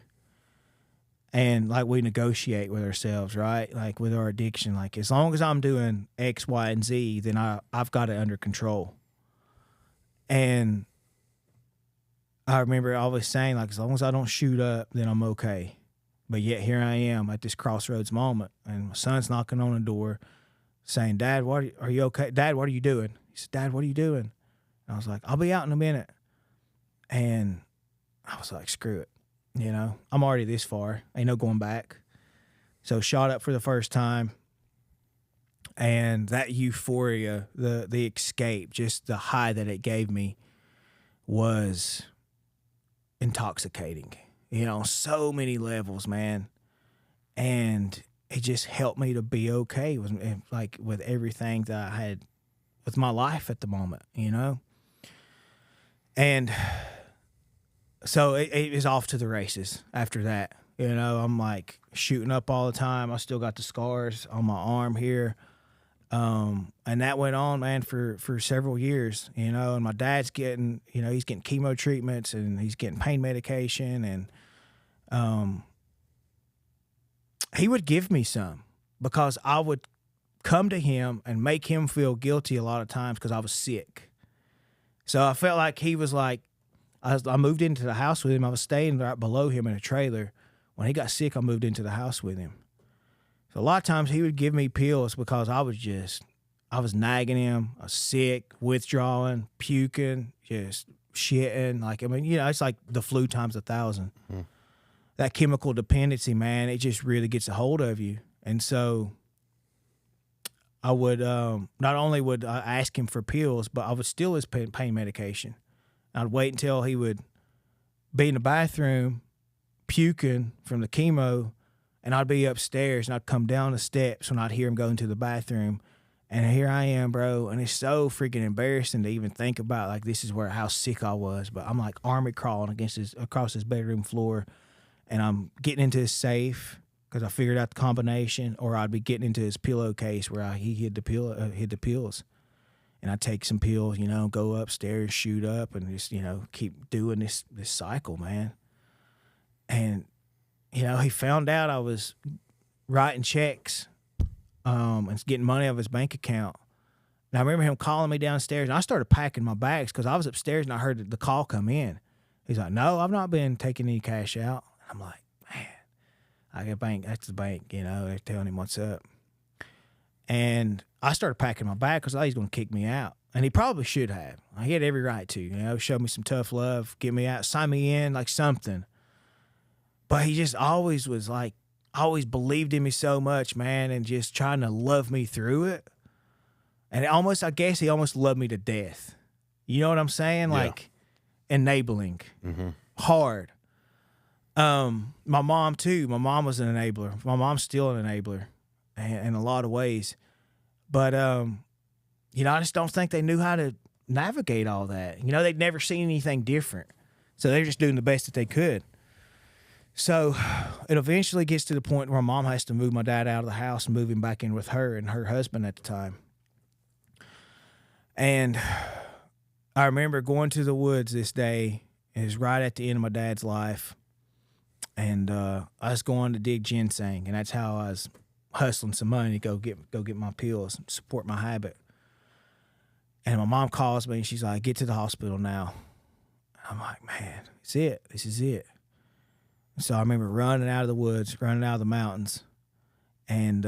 And like we negotiate with ourselves, right? Like with our addiction, like as long as I'm doing X, Y, and Z, then I've got it under control. And I remember always saying, like, as long as I don't shoot up, then I'm okay. But yet here I am at this crossroads moment, and my son's knocking on the door saying, Dad, are you okay? Dad, what are you doing? He said, Dad, what are you doing? And I was like, I'll be out in a minute. And I was like, screw it. You know, I'm already this far. Ain't no going back. So shot up for the first time. And that euphoria, the escape, just the high that it gave me was intoxicating. You know, so many levels, man. And it just helped me to be okay with everything that I had with my life at the moment, you know? And so it was off to the races after that. You know, I'm like shooting up all the time. I still got the scars on my arm here. And that went on, man, for several years, you know, and my dad's getting, you know, he's getting chemo treatments and he's getting pain medication, and he would give me some because I would come to him and make him feel guilty a lot of times because I was sick. So I felt like he was like, I moved into the house with him. I was staying right below him in a trailer. When he got sick, I moved into the house with him. So a lot of times he would give me pills because I was nagging him. I was sick, withdrawing, puking, just shitting. Like, I mean, you know, it's like the flu times 1,000. Mm. That chemical dependency, man, it just really gets a hold of you. And so I would, not only would I ask him for pills, but I would steal his pain medication. I'd wait until he would be in the bathroom puking from the chemo, and I'd be upstairs, and I'd come down the steps when I'd hear him go into the bathroom, and here I am, bro, and it's so freaking embarrassing to even think about, like, this is how sick I was, but I'm like army crawling across his bedroom floor, and I'm getting into his safe because I figured out the combination, or I'd be getting into his pillowcase where he hid the pills. And I'd take some pills, you know, go upstairs, shoot up, and just, you know, keep doing this cycle, man. And, you know, he found out I was writing checks and getting money out of his bank account. And I remember him calling me downstairs, and I started packing my bags because I was upstairs and I heard the call come in. He's like, no, I've not been taking any cash out. I'm like, man, I got bank. That's the bank, you know. They're telling him what's up. And I started packing my bag because I thought he was going to kick me out. And he probably should have. He had every right to, you know, show me some tough love, get me out, sign me in, like something. But he just always was like, always believed in me so much, man, and just trying to love me through it. And I guess he almost loved me to death. You know what I'm saying? Yeah. Like, enabling. Mm-hmm. Hard. My mom, too. My mom was an enabler. My mom's still an enabler in a lot of ways. But, you know, I just don't think they knew how to navigate all that. You know, they'd never seen anything different. So they're just doing the best that they could. So it eventually gets to the point where mom has to move my dad out of the house and move him back in with her and her husband at the time. And I remember going to the woods this day. It was right at the end of my dad's life. And I was going to dig ginseng, and that's how I was hustling some money to go get my pills and support my habit. And my mom calls me, and she's like, get to the hospital now. I'm like, man, it's it. This is it. So I remember running out of the woods, running out of the mountains, and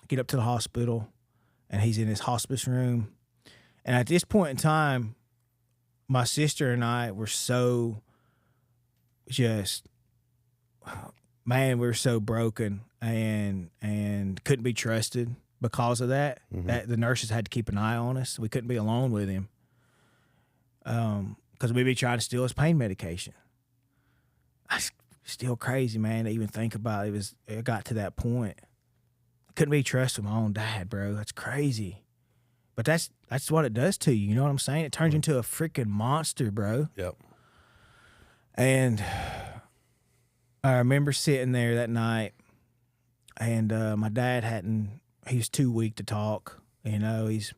get up to the hospital, and he's in his hospice room. And at this point in time, my sister and I were so just, man, we were so broken and couldn't be trusted because of that. Mm-hmm. That the nurses had to keep an eye on us. We couldn't be alone with him because we'd be trying to steal his pain medication. It's still crazy, man, to even think about it. It got to that point. I couldn't be trusted with my own dad, bro. That's crazy. But that's what it does to you. You know what I'm saying? It turns into a freaking monster, bro. Yep. And I remember sitting there that night, and my dad he was too weak to talk. You know, he's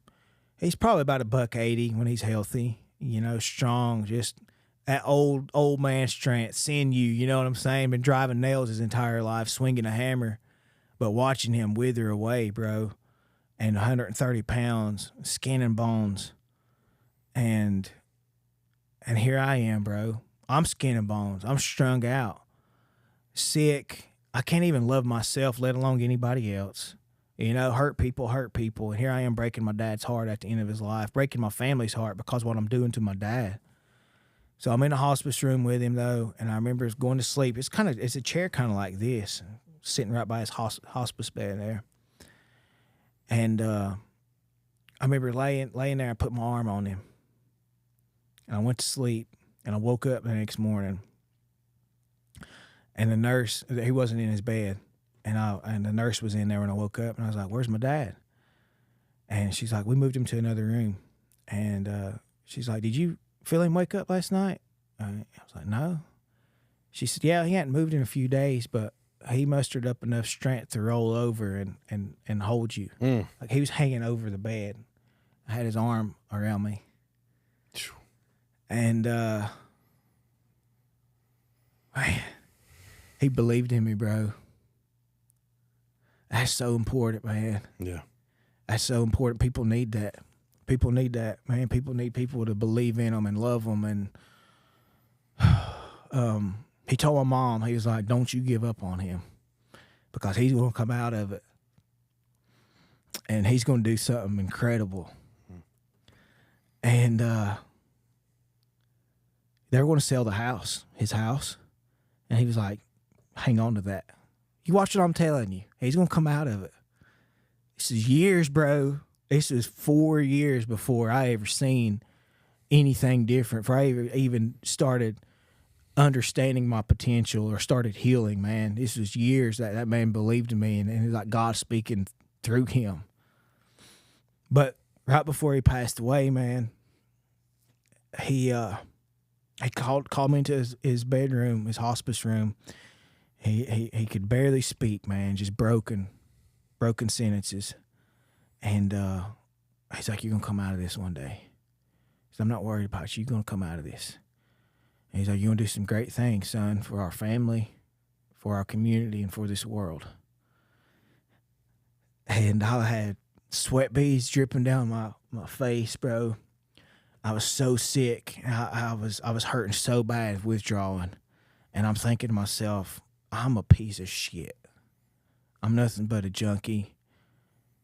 probably about $180 when he's healthy, you know, strong, just that old man strength, sinew, you know what I'm saying? Been driving nails his entire life, swinging a hammer, but watching him wither away, bro. And 130 pounds, skin and bones. And here I am, bro. I'm skin and bones. I'm strung out, sick. I can't even love myself, let alone anybody else. You know, hurt people. And here I am breaking my dad's heart at the end of his life, breaking my family's heart because of what I'm doing to my dad. So I'm in the hospice room with him, though, and I remember going to sleep. It's a chair kind of like this, sitting right by his hospice bed there. And I remember laying there and put my arm on him. And I went to sleep, and I woke up the next morning. And the nurse, he wasn't in his bed. And the nurse was in there when I woke up, and I was like, "Where's my dad?" And she's like, "We moved him to another room." And she's like, "Did you feel him wake up last night?" I was like, "No." She said, "Yeah, he hadn't moved in a few days, but he mustered up enough strength to roll over and hold you." Like he was hanging over the bed. I had his arm around me. And man, he believed in me, bro. That's so important, man. Yeah. That's so important. People need that. People need that, man. People need people to believe in them and love them. And he told my mom, he was like, "Don't you give up on him because he's going to come out of it. And he's going to do something incredible." And they were going to sell his house. And he was like, "Hang on to that. You watch what I'm telling you. He's going to come out of it." This is years, bro. This is 4 years before I ever seen anything different, before I even started understanding my potential or started healing, man. This was years that man believed in me, and it was like God speaking through him. But right before he passed away, man, he called me into his bedroom, his hospice room. He could barely speak, man, just broken sentences. And he's like, "You're going to come out of this one day." He said, "I'm not worried about you. You're going to come out of this." And he's like, "You're going to do some great things, son, for our family, for our community, and for this world." And I had sweat beads dripping down my face, bro. I was so sick. I was hurting so bad, withdrawing. And I'm thinking to myself, I'm a piece of shit. I'm nothing but a junkie.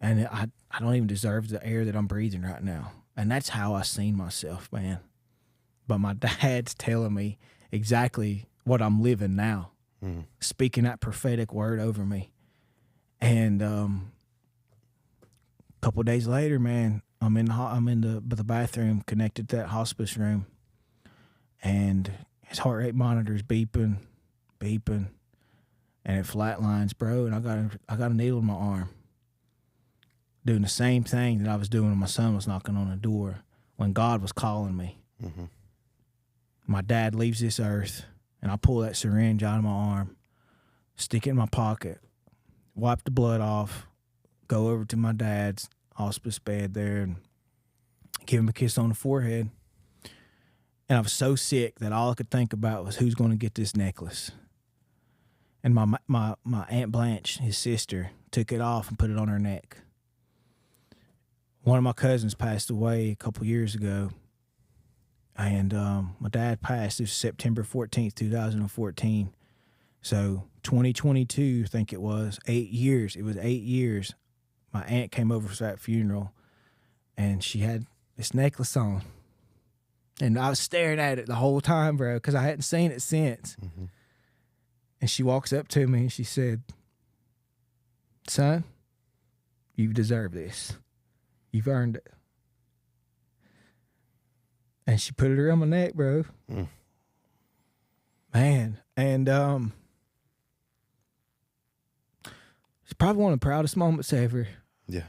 And I don't even deserve the air that I'm breathing right now. And that's how I seen myself, man. But my dad's telling me exactly what I'm living now, speaking that prophetic word over me. And a couple of days later, man, I'm in the bathroom connected to that hospice room, and his heart rate monitor is beeping, and it flatlines, bro. And I got a needle in my arm, doing the same thing that I was doing when my son was knocking on the door, when God was calling me. Mm-hmm. My dad leaves this earth, and I pull that syringe out of my arm, stick it in my pocket, wipe the blood off, go over to my dad's hospice bed there and give him a kiss on the forehead. And I was so sick that all I could think about was who's going to get this necklace. And my Aunt Blanche, his sister, took it off and put it on her neck. One of my cousins passed away a couple years ago. And my dad passed. It was September 14th, 2014. So 2022, I think it was, 8 years. It was 8 years. My aunt came over for that funeral, and she had this necklace on. And I was staring at it the whole time, bro, because I hadn't seen it since. Mm-hmm. And she walks up to me, and she said, "Son, you deserve this. You've earned it." And she put it around my neck, bro. Man. And it's probably one of the proudest moments ever. Yeah.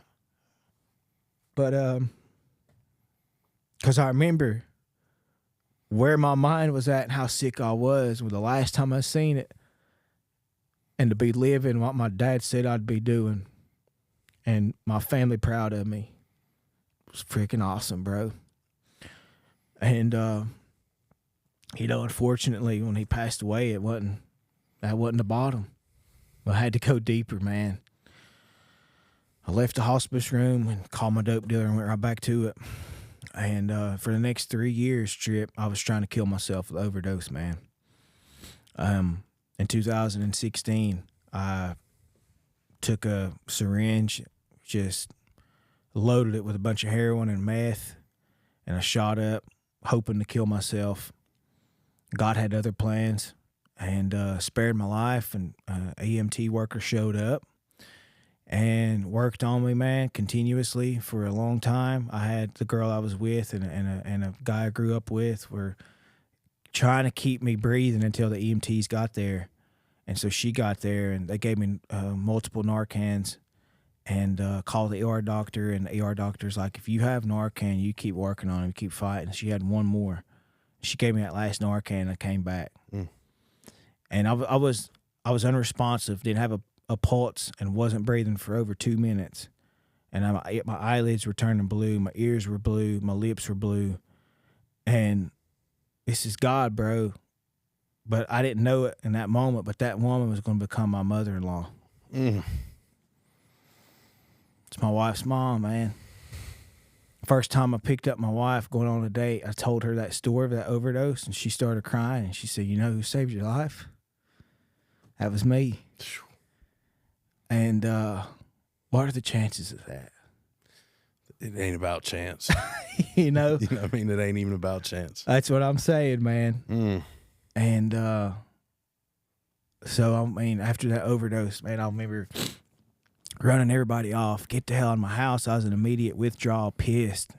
But because I remember where my mind was at and how sick I was with the last time I seen it, and to be living what my dad said I'd be doing, and my family proud of me. It was freaking awesome, bro. And Unfortunately, when he passed away, that wasn't the bottom. I had to go deeper, man. I left the hospice room and called my dope dealer and went right back to it. And for the next 3 years, Trip, I was trying to kill myself with overdose, man. In 2016, I took a syringe, just loaded it with a bunch of heroin and meth, and I shot up, hoping to kill myself. God had other plans, and spared my life, and EMT worker showed up and worked on me, man, continuously for a long time. I had the girl I was with and a guy I grew up with were trying to keep me breathing until the EMTs got there. And so she got there, and they gave me multiple Narcans and called the ER doctor, and the ER doctor's like, if you have Narcan, you keep working on it, you keep fighting. She had one more. She gave me that last Narcan, and I came back. And I was unresponsive, didn't have a pulse, and wasn't breathing for over 2 minutes. And my eyelids were turning blue, my ears were blue, my lips were blue. And this is God, bro. But I didn't know it in that moment, but that woman was going to become my mother-in-law. It's my wife's mom, man. First time I picked up my wife going on a date, I told her that story of that overdose, and she started crying, and she said, you know who saved your life? That was me. And what are the chances of that? It ain't about chance. You know? You know what I mean? It ain't even about chance. That's what I'm saying, man. And so, I mean, after that overdose, man, I remember running everybody off, get the hell out of my house. I was in immediate withdrawal, pissed.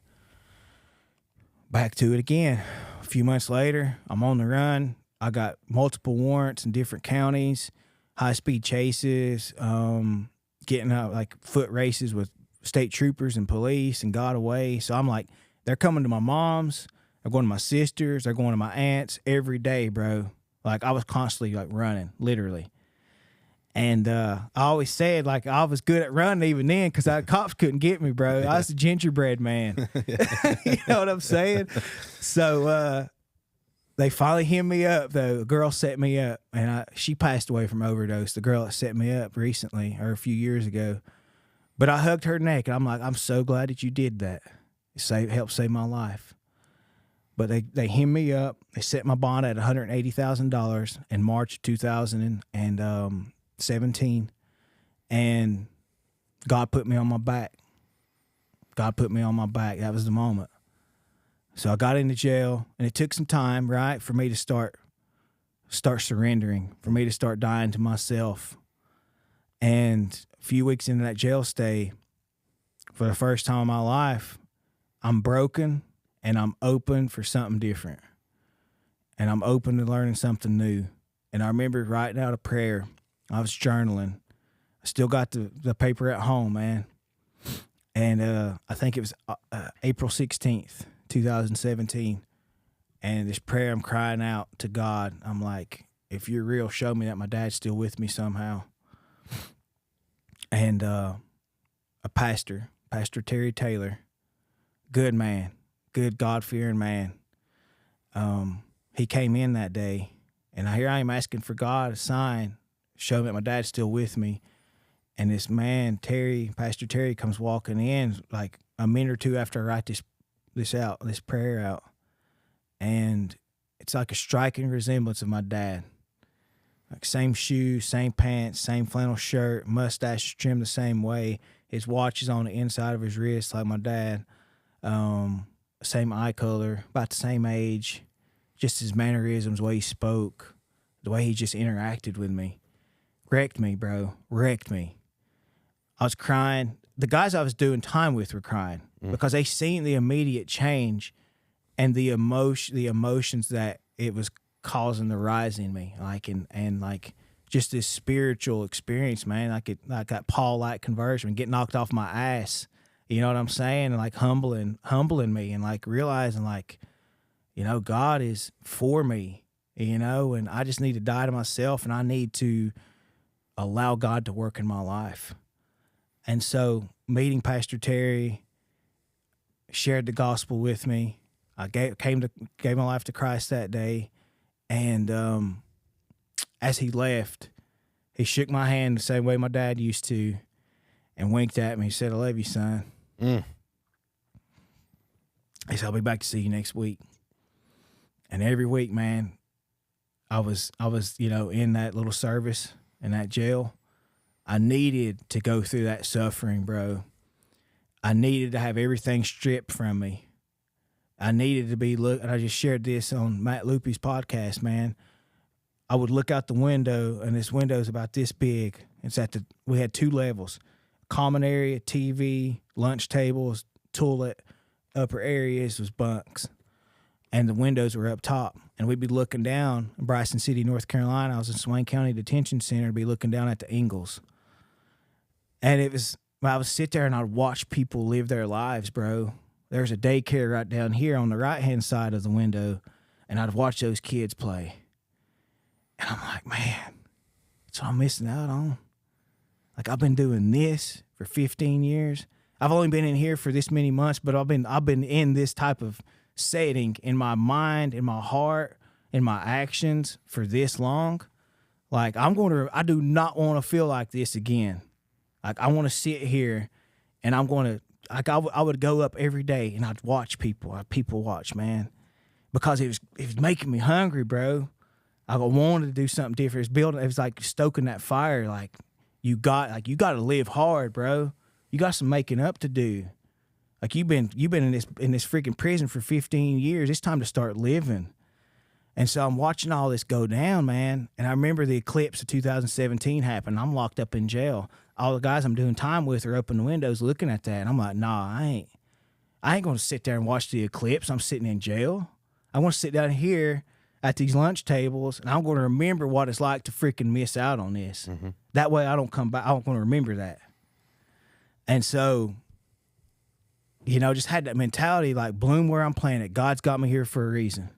Back to it again. A few months later, I'm on the run. I got multiple warrants in different counties, high-speed chases, getting out like foot races with state troopers and police, and got away. So I'm like, they're coming to my mom's. They're going to my sisters. They're going to my aunts every day, bro. Like, I was constantly, like, running, literally. And I always said, like, I was good at running even then because cops couldn't get me, bro. I was a gingerbread man. You know what I'm saying? So they finally hemmed me up, though. A girl set me up, and she passed away from overdose, the girl that set me up recently, or a few years ago. But I hugged her neck, and I'm like, I'm so glad that you did that. It helped save my life. But they hemmed me up. They set my bond at $180,000 in March of 2017. And God put me on my back. God put me on my back. That was the moment. So I got into jail, and it took some time, right, for me to start surrendering, for me to start dying to myself. And a few weeks into that jail stay, for the first time in my life, I'm broken, and I'm open for something different. And I'm open to learning something new. And I remember writing out a prayer. I was journaling. I still got the paper at home, man. And I think it was April 16th, 2017. And this prayer, I'm crying out to God. I'm like, if you're real, show me that my dad's still with me somehow. And a pastor, Pastor Terry Taylor, good man, good God-fearing man. He came in that day, and here I am asking for God a sign, show me that my dad's still with me. And this man, Pastor Terry, comes walking in like a minute or two after I write this prayer out. And it's like a striking resemblance of my dad. Like same shoes, same pants, same flannel shirt, mustache trimmed the same way. His watch is on the inside of his wrist like my dad. Same eye color, about the same age. Just his mannerisms, the way he spoke, the way he just interacted with me. Wrecked me, bro. Wrecked me. I was crying. The guys I was doing time with were crying because they seen the immediate change and the emotions that it was causing the rise in me, like and like just this spiritual experience, man. Like that Paul-like conversion, get knocked off my ass. You know what I'm saying? And like humbling me, and like realizing like, you know, God is for me, you know, and I just need to die to myself, and I need to allow God to work in my life. And so meeting Pastor Terry, shared the gospel with me. I gave my life to Christ that day. And as he left, he shook my hand the same way my dad used to and winked at me. He said, "I love you, son." Mm. He said, "I'll be back to see you next week." And every week, man, I was, in that little service in that jail. I needed to go through that suffering, bro. I needed to have everything stripped from me. I needed to be and I just shared this on Matt Lupe's podcast, man. I would look out the window, and this window is about this big. We had 2 levels: common area, TV, lunch tables, toilet. Upper areas was bunks, and the windows were up top. And we'd be looking down in Bryson City, North Carolina. I was in Swain County Detention Center, be looking down at the Ingalls. And I would sit there and I'd watch people live their lives, bro. There's a daycare right down here on the right-hand side of the window, and I'd watch those kids play. And I'm like, man, that's what I'm missing out on. Like, I've been doing this for 15 years. I've only been in here for this many months, but I've been in this type of setting in my mind, in my heart, in my actions for this long. Like, I do not want to feel like this again. Like, I want to sit here and I would go up every day and I'd watch people. I'd people watch, man, because it was making me hungry, bro. I wanted to do something different. It was like stoking that fire. Like, you got to live hard, bro. You got some making up to do. Like, you've been in this freaking prison for 15 years. It's time to start living. And so I'm watching all this go down, man. And I remember the eclipse of 2017 happened. I'm locked up in jail. All the guys I'm doing time with are up in the windows looking at that. And I'm like, nah, I ain't going to sit there and watch the eclipse. I'm sitting in jail. I want to sit down here at these lunch tables, and I'm going to remember what it's like to freaking miss out on this. Mm-hmm. That way I don't come back. I'm going to remember that. And so, just had that mentality, like, bloom where I'm planted. God's got me here for a reason.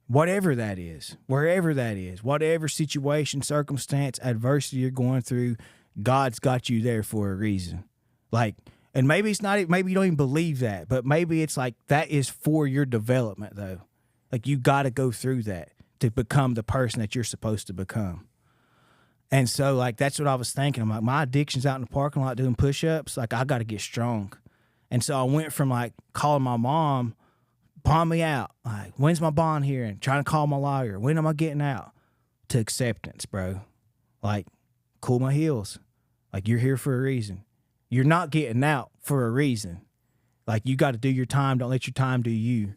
Whatever that is, wherever that is, whatever situation, circumstance, adversity you're going through, God's got you there for a reason. Like, and maybe it's not, maybe you don't even believe that, but maybe it's like that is for your development, though. Like, you got to go through that to become the person that you're supposed to become. And so, like, that's what I was thinking. I'm like, my addiction's out in the parking lot doing push-ups. Like, I got to get strong. And so I went from, like, calling my mom, bond me out. Like, when's my bond hearing? Trying to call my lawyer. When am I getting out? To acceptance, bro. Like, cool my heels. Like, you're here for a reason. You're not getting out for a reason. Like, you got to do your time. Don't let your time do you.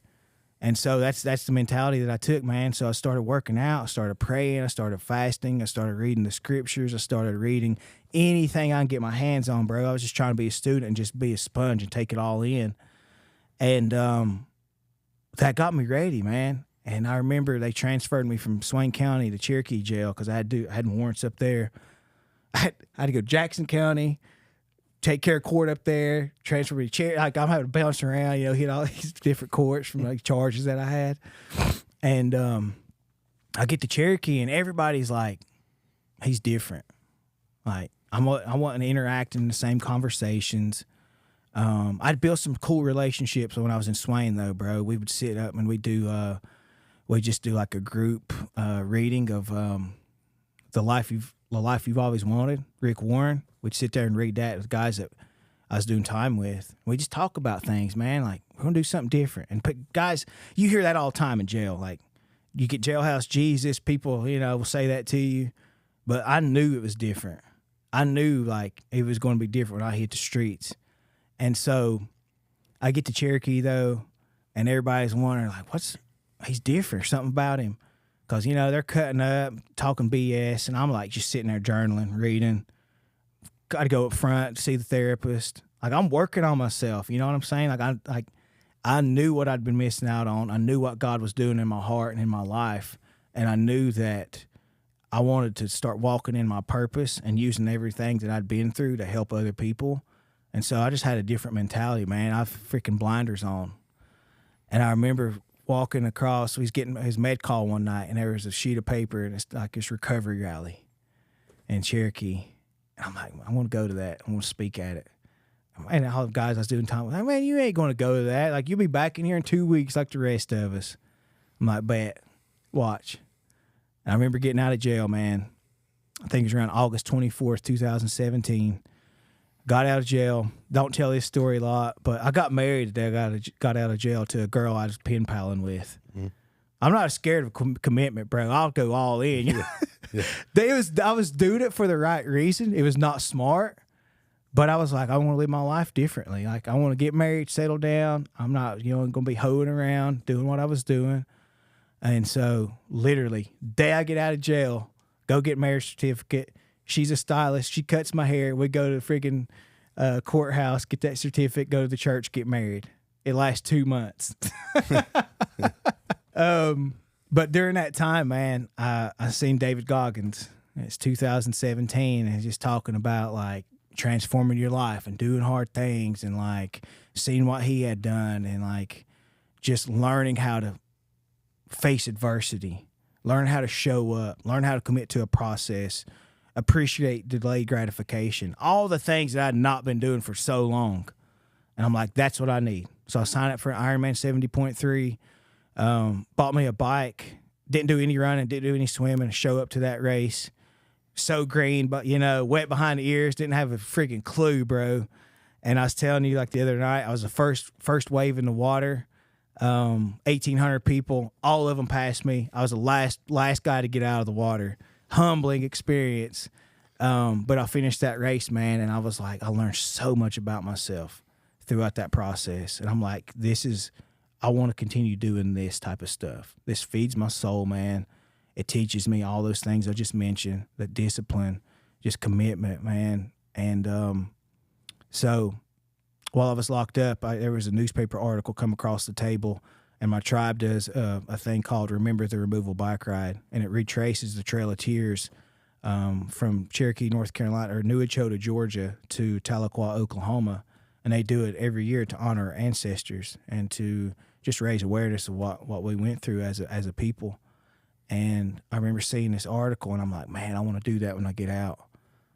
And so that's the mentality that I took, man. So I started working out. I started praying. I started fasting. I started reading the scriptures. I started reading anything I can get my hands on, bro. I was just trying to be a student and just be a sponge and take it all in. And that got me ready, man. And I remember they transferred me from Swain County to Cherokee jail because I had warrants up there. I had to go to Jackson County, take care of court up there, transfer me to Cherokee. Like, I'm having to bounce around, hit all these different courts from, like, charges that I had. And I get to Cherokee, and everybody's like, he's different. Like, I want to interact in the same conversations. I'd built some cool relationships when I was in Swain, though, bro. We would sit up and we just do like a group reading of the life you've always wanted. Rick Warren. We'd sit there and read that with guys that I was doing time with. We just talk about things, man. Like, we're gonna do something different. And guys, you hear that all the time in jail. Like, you get jailhouse Jesus. People, will say that to you. But I knew it was different. I knew, like, it was going to be different when I hit the streets. And so I get to Cherokee, though, and everybody's wondering, like, he's different, something about him. Because, they're cutting up, talking BS, and I'm, like, just sitting there journaling, reading. Got to go up front to see the therapist. Like, I'm working on myself, you know what I'm saying? Like, I knew what I'd been missing out on. I knew what God was doing in my heart and in my life, and I knew that I wanted to start walking in my purpose and using everything that I'd been through to help other people. And so I just had a different mentality, man. I have freaking blinders on. And I remember walking across, he's getting his med call one night, and there was a sheet of paper, and it's like this recovery rally in Cherokee. And I'm like, I want to go to that. I want to speak at it. And all the guys I was doing time with, man, you ain't going to go to that. Like, you'll be back in here in 2 weeks like the rest of us. I'm like, bet. Watch. And I remember getting out of jail, man. I think it was around August 24th, 2017. Got out of jail. Don't tell this story a lot, but I got married the day I got out of jail to a girl I was pen paling with. I'm not scared of commitment, bro. I'll go all in. Yeah. I was doing it for the right reason. It was not smart, but I was like, I want to live my life differently. Like, I want to get married, settle down. I'm not, going to be hoeing around, doing what I was doing. And so, literally, day I get out of jail, go get marriage certificate. She's a stylist. She cuts my hair. We go to the freaking courthouse, get that certificate, go to the church, get married. It lasts 2 months. But during that time, man, I seen David Goggins. It's 2017, and he's just talking about like transforming your life and doing hard things, and like seeing what he had done, and like just learning how to face adversity, learn how to show up, learn how to commit to a process, appreciate delayed gratification, all the things that I'd not been doing for so long. And I'm like, that's what I need. So I signed up for Ironman 70.3. Bought me a bike, didn't do any running, didn't do any swimming, show up to that race. So green, but wet behind the ears, didn't have a freaking clue, bro. And I was telling you, like the other night, I was the first wave in the water. 1,800 people, all of them passed me. I was the last guy to get out of the water. Humbling experience. But I finished that race, man, and I was like, I learned so much about myself throughout that process. And I'm like, I want to continue doing this type of stuff. This feeds my soul, man. It teaches me all those things I just mentioned, the discipline, just commitment, man. And so while I was locked up, there was a newspaper article come across the table, and my tribe does a thing called Remember the Removal Bike Ride, and it retraces the Trail of Tears from Cherokee, North Carolina, or New Echota, Georgia, to Tahlequah, Oklahoma. And they do it every year to honor our ancestors and to just raise awareness of what we went through as a people. And I remember seeing this article, and I'm like, man, I want to do that when I get out.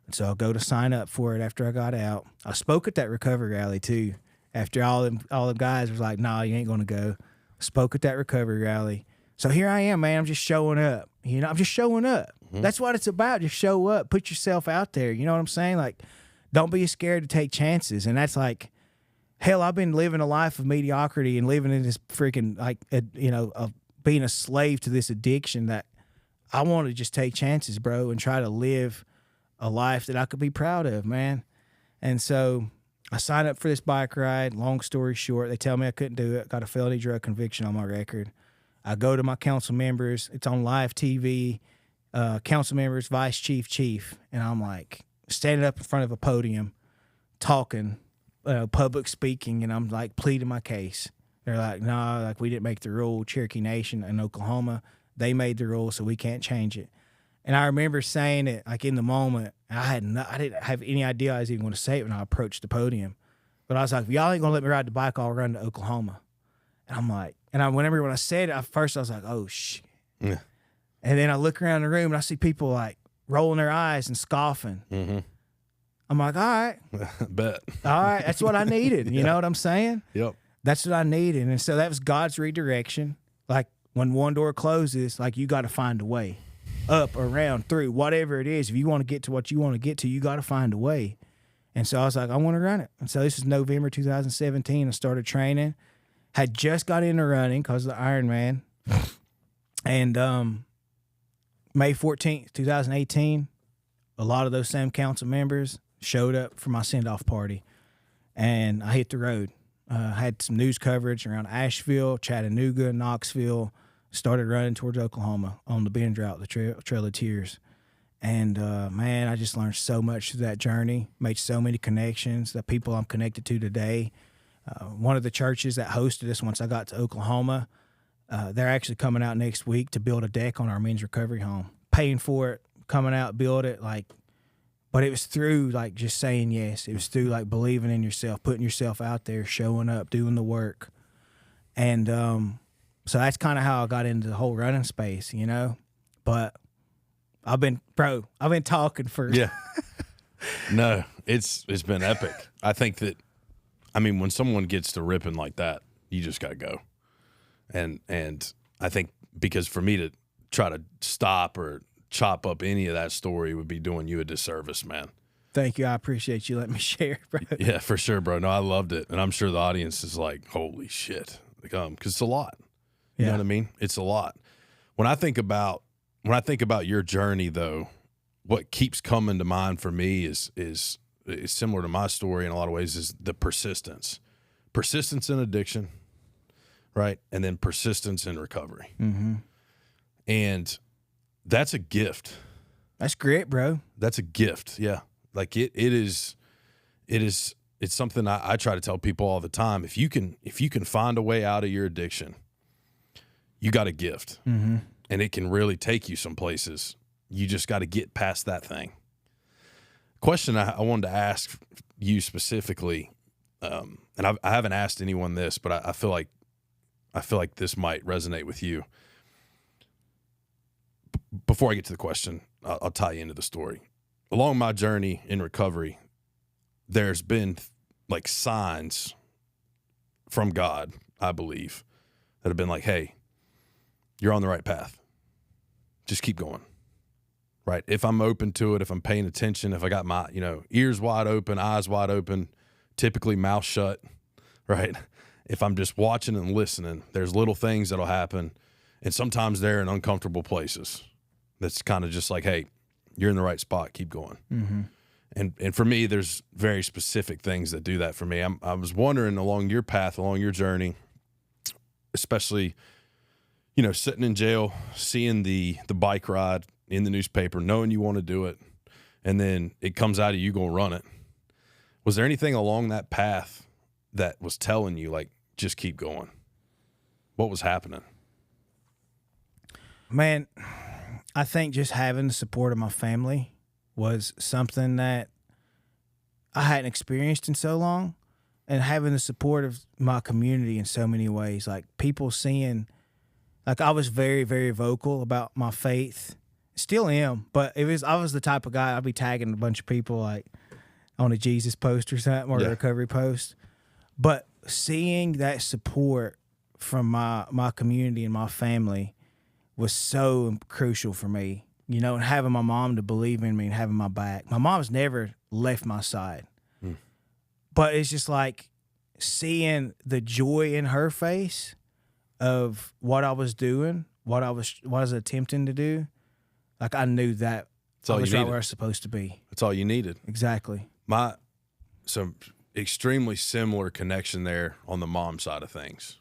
And so I'll go to sign up for it after I got out. I spoke at that recovery rally too. After all them guys was like, nah, you ain't going to go. I spoke at that recovery rally. So here I am, man. I'm just showing up. I'm just showing up. Mm-hmm. That's what it's about. Just show up. Put yourself out there. You know what I'm saying? Like, don't be scared to take chances. And that's like, hell, I've been living a life of mediocrity and living in this freaking, being a slave to this addiction that I want to just take chances, bro, and try to live a life that I could be proud of, man. And so I signed up for this bike ride. Long story short, they tell me I couldn't do it. Got a felony drug conviction on my record. I go to my council members. It's on live TV. Council members, vice chief. And I'm like standing up in front of a podium talking, public speaking, and I'm like pleading my case. They're like, no, like we didn't make the rule. Cherokee Nation in Oklahoma, they made the rule, so we can't change it. And I remember saying it like in the moment. I didn't have any idea I was even going to say it when I approached the podium. But I was like, if y'all ain't going to let me ride the bike, I'll run to Oklahoma. And I'm like, when I said it, at first I was like, oh, shit. Yeah. And then I look around the room and I see people like rolling their eyes and scoffing. Mm-hmm. I'm like, all right. Bet. All right, that's what I needed. You know what I'm saying? Yep. That's what I needed. And so that was God's redirection. Like when one door closes, like you got to find a way. Up, around, through, whatever it is. If you want to get to what you want to get to, you got to find a way. And so I was like, I want to run it. And so this is November 2017. I started training. Had just got into running because of the Ironman. And May 14th, 2018, a lot of those same council members showed up for my send-off party. And I hit the road. Had some news coverage around Asheville, Chattanooga, Knoxville. Started running towards Oklahoma on the bend route, the Trail of Tears. And, man, I just learned so much through that journey, made so many connections, the people I'm connected to today. One of the churches that hosted us once I got to Oklahoma, they're actually coming out next week to build a deck on our men's recovery home. Paying for it, coming out, build it, but it was through, just saying yes. It was through, believing in yourself, putting yourself out there, showing up, doing the work. And, so that's kind of how I got into the whole running space, But I've been talking for yeah. No, it's been epic. I think that, when someone gets to ripping like that, you just got to go. And I think because for me try to stop or chop up any of that story would be doing you a disservice, man. Thank you. I appreciate you letting me share, bro. Yeah, for sure, bro. No, I loved it. And I'm sure the audience is like, holy shit. Because it's a lot. You know what I mean? It's a lot. When I think about your journey, though, what keeps coming to mind for me is similar to my story in a lot of ways, is the persistence in addiction, right? And then persistence in recovery. Mm-hmm. And that's a gift. That's great, bro. That's a gift. Yeah. Like it's something I try to tell people all the time. If you can find a way out of your addiction, you got a gift. Mm-hmm. And it can really take you some places. You just got to get past that thing. Question I wanted to ask you specifically, and I haven't asked anyone this, but I feel like this might resonate with you. Before I get to the question, I'll tie you into the story. Along my journey in recovery, there's been like signs from God, I believe, that have been like, hey, you're on the right path. Just keep going. Right? If I'm open to it, if I'm paying attention, if I got my, ears wide open, eyes wide open, typically mouth shut, right? If I'm just watching and listening, there's little things that'll happen. And sometimes they're in uncomfortable places. That's kind of just like, hey, you're in the right spot. Keep going. Mm-hmm. And for me, there's very specific things that do that for me. I was wondering along your path, along your journey, especially, sitting in jail, seeing the bike ride in the newspaper, knowing you want to do it, and then it comes out of you going to run it. Was there anything along that path that was telling you, like, just keep going? What was happening? Man, I think just having the support of my family was something that I hadn't experienced in so long, and having the support of my community in so many ways, like people seeing, like I was very, very vocal about my faith. Still am, but I was the type of guy, I'd be tagging a bunch of people like on a Jesus post or something, or a recovery post. But seeing that support from my community and my family was so crucial for me, and having my mom to believe in me and having my back. My mom's never left my side. But it's just like seeing the joy in her face of what I was doing, what I was attempting to do. Like I knew that I was right where I was supposed to be. That's all you needed. Exactly. Some extremely similar connection there on the mom side of things.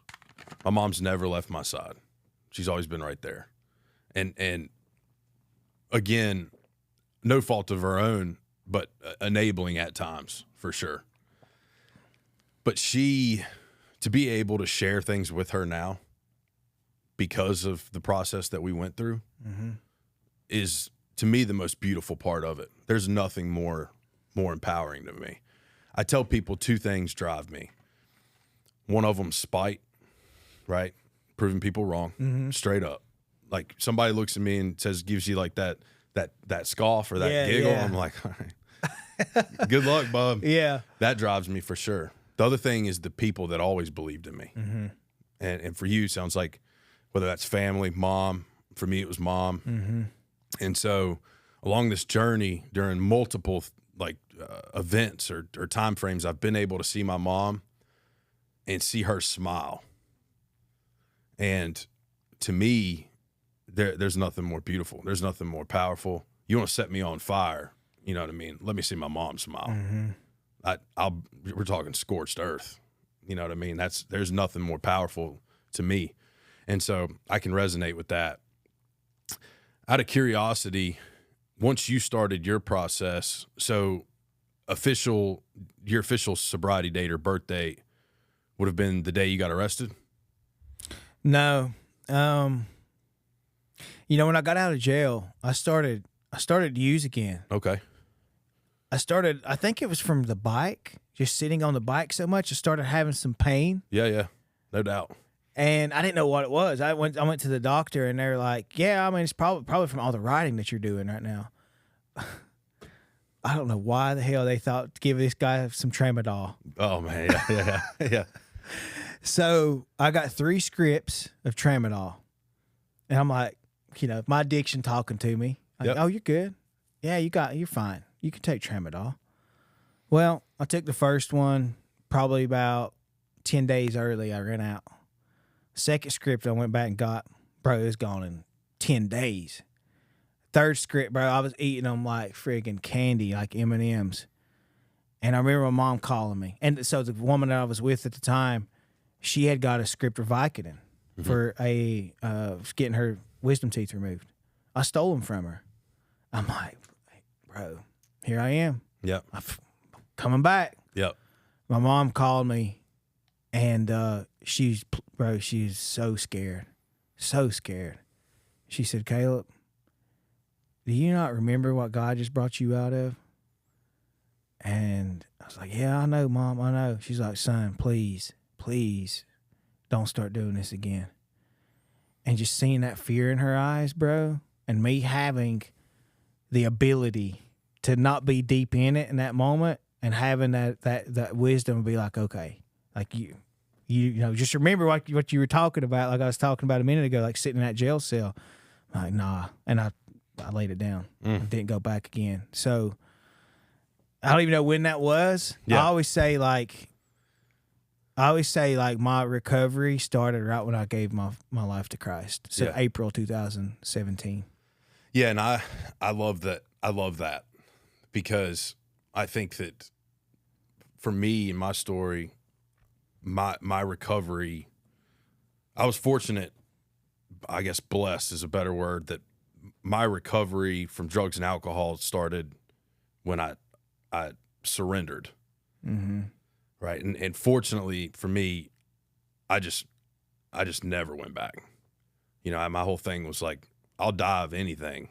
My mom's never left my side. She's always been right there. And again, no fault of her own, but enabling at times for sure. But to be able to share things with her now because of the process that we went through, is to me the most beautiful part of it. There's nothing more empowering to me. I tell people two things drive me. One of them, spite, right? Proving people wrong, straight up. Like somebody looks at me and gives you like that scoff or that giggle. Yeah. I'm like, all right, good luck, bub. Yeah, that drives me for sure. The other thing is the people that always believed in me, and for you, it sounds like whether that's family, mom. For me, it was mom. And so along this journey during multiple events or time frames, I've been able to see my mom and see her smile. And to me, there's nothing more beautiful. There's nothing more powerful. You want to set me on fire, you know what I mean? Let me see my mom smile. We're talking scorched earth. You know what I mean? There's nothing more powerful to me. And so I can resonate with that. Out of curiosity, once you started your process, so your official sobriety date or birth date would have been the day you got arrested? No. When I got out of jail, I started to use again. Okay. I think it was from the bike, just sitting on the bike so much, I started having some pain. Yeah. No doubt. And I didn't know what it was. I went to the doctor, and they're like, "Yeah, I mean, it's probably from all the riding that you're doing right now." I don't know why the hell they thought to give this guy some tramadol. Oh man, yeah. So I got 3 scripts of tramadol, and I'm like, my addiction talking to me. Like, Yep. oh, you're good. Yeah, you're fine. You can take tramadol. Well, I took the first one probably about 10 days early. I ran out. Second script I went back and got, bro, it was gone in 10 days. Third script, bro, I was eating them like friggin' candy, like M&Ms. And I remember my mom calling me. And so the woman that I was with at the time, she had got a script of Vicodin for getting her wisdom teeth removed. I stole them from her. I'm like, hey, bro, here I am. Yep. I'm coming back. Yep. My mom called me, and she's so scared. So scared. She said, Kallup, do you not remember what God just brought you out of? And I was like, yeah, I know, Mom, I know. She's like, son, please don't start doing this again. And just seeing that fear in her eyes, bro, and me having the ability to not be deep in it in that moment and having that wisdom to be like, okay, like you just remember what you were talking about, like I was talking about a minute ago, like sitting in that jail cell. I'm like, nah. And I laid it down. I didn't go back again. So I don't even know when that was. Yeah. I always say like my recovery started right when I gave my life to Christ. So Yeah. April 2017. Yeah, and I love that. I love that because I think that for me in my story, my recovery, I was fortunate, I guess blessed is a better word, that my recovery from drugs and alcohol started when I surrendered. Mm-hmm. Right. And fortunately for me, I just never went back. My whole thing was like, I'll die of anything,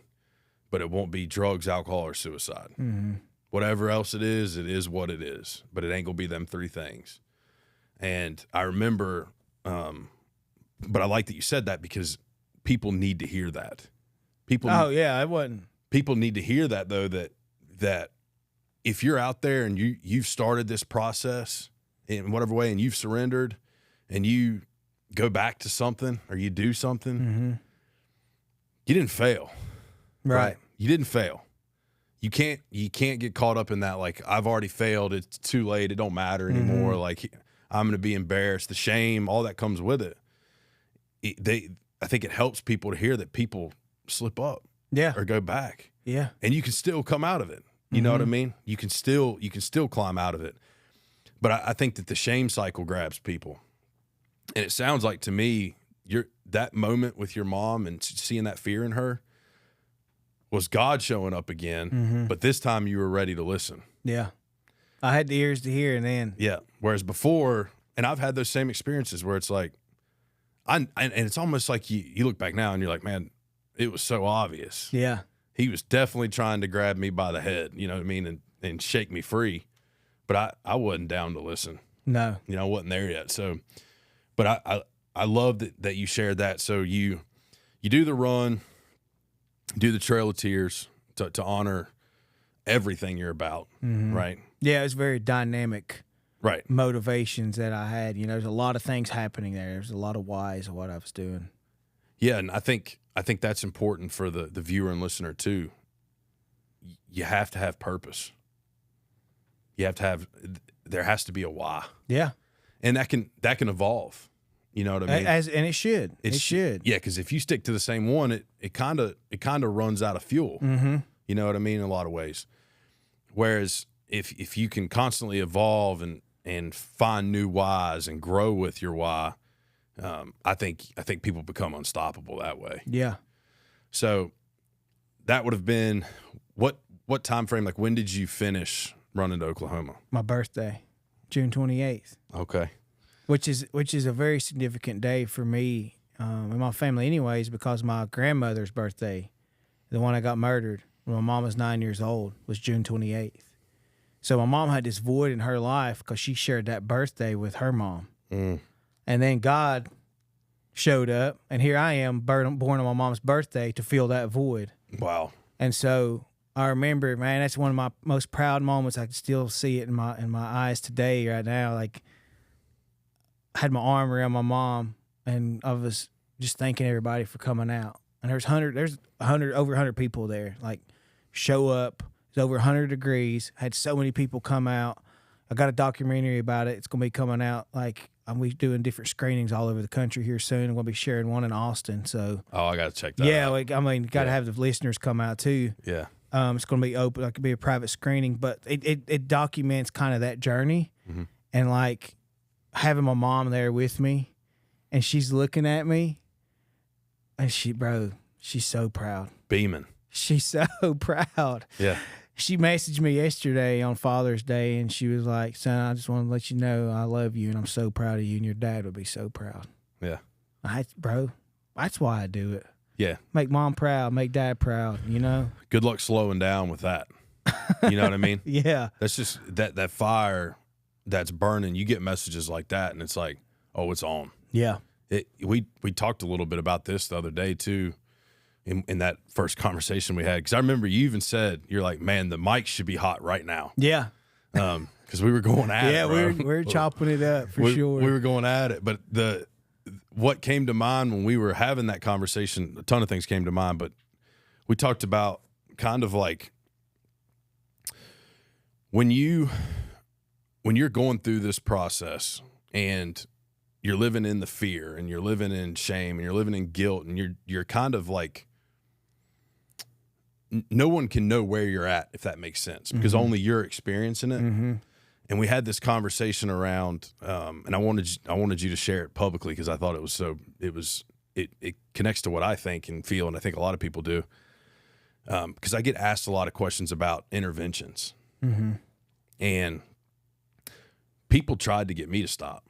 but it won't be drugs, alcohol, or suicide. Mm-hmm. Whatever else it is what it is, but it ain't gonna be them three things. And I remember, but I like that you said that because people need to hear that. Oh yeah, I wasn't. People need to hear that though, that if you're out there and you've started this process in whatever way and you've surrendered and you go back to something or you do something, Mm-hmm. you didn't fail. Right. You didn't fail. You can't get caught up in that, like, I've already failed, it's too late, it don't matter anymore, like I'm going to be embarrassed, the shame, all that comes with it. I think it helps people to hear that people slip up Yeah. or go back. Yeah. And you can still come out of it. You know what I mean? You can still climb out of it. But I think that the shame cycle grabs people. And it sounds like to me, that moment with your mom and seeing that fear in her was God showing up again, but this time you were ready to listen. Yeah. I had the ears to hear, and then Yeah. Whereas before, and I've had those same experiences where it's like, and it's almost like you look back now and you're like, man, it was so obvious. yeah. He was definitely trying to grab me by the head, you know what I mean, and shake me free. But I wasn't down to listen. No. I wasn't there yet. So, but I love that you shared that. So you do the run, do the Trail of Tears to honor everything you're about, right? Yeah, it was very dynamic Right. motivations that I had. There's a lot of things happening there. There's a lot of whys of what I was doing. Yeah, and I think that's important for the viewer and listener too. You have to have purpose. There has to be a why. Yeah. And that can evolve. You know what I mean? And it should. It should. Yeah, because if you stick to the same one, it kind of runs out of fuel. Mm-hmm. You know what I mean? In a lot of ways. Whereas if you can constantly evolve and find new whys and grow with your why, I think people become unstoppable that way. Yeah. So that would have been what time frame? Like, when did you finish running to Oklahoma? My birthday, June 28th. Okay. Which is a very significant day for me and my family anyways, because my grandmother's birthday, the one I got murdered when my mom was 9 years old, was June 28th. So my mom had this void in her life because she shared that birthday with her mom. And then God showed up, and here I am, born on my mom's birthday to fill that void. Wow. And so I remember, man, that's one of my most proud moments. I can still see it in my eyes today, right now. Like, I had my arm around my mom, and I was just thanking everybody for coming out. and there's over 100 people there. Like, show up. It's over 100 degrees. Had so many people come out. I got a documentary about it. It's gonna be coming out. Like, we doing different screenings all over the country here soon. I'm gonna be sharing one in Austin. So I gotta check that. Yeah, out. like, I mean, got to have the listeners come out too. Yeah. It's gonna be open. Like, it could be a private screening, but it documents kind of that journey, and like having my mom there with me, and she's looking at me, and she's so proud. Beaming. She's so proud. Yeah. She messaged me yesterday on Father's Day, and she was like, "Son, I just want to let you know I love you, and I'm so proud of you, and your dad would be so proud." Yeah. Bro, that's why I do it. Yeah. Make mom proud, make dad proud, you know? Good luck slowing down with that. You know what I mean? Yeah. That's just that fire that's burning. You get messages like that, and it's like, oh, it's on. Yeah. We talked a little bit about this the other day too, in that first conversation we had, because I remember you even said, you're like, man, the mic should be hot right now. Yeah. Because we were going at it, bro. we're chopping it up for sure. We were going at it, but what came to mind when we were having that conversation, a ton of things came to mind, but we talked about kind of like when you're going through this process and you're living in the fear and you're living in shame and you're living in guilt and you're kind of like, no one can know where you're at, if that makes sense, because only you're experiencing it. And we had this conversation around, and I wanted you to share it publicly because I thought it connects to what I think and feel, and I think a lot of people do. Because I get asked a lot of questions about interventions, and people tried to get me to stop.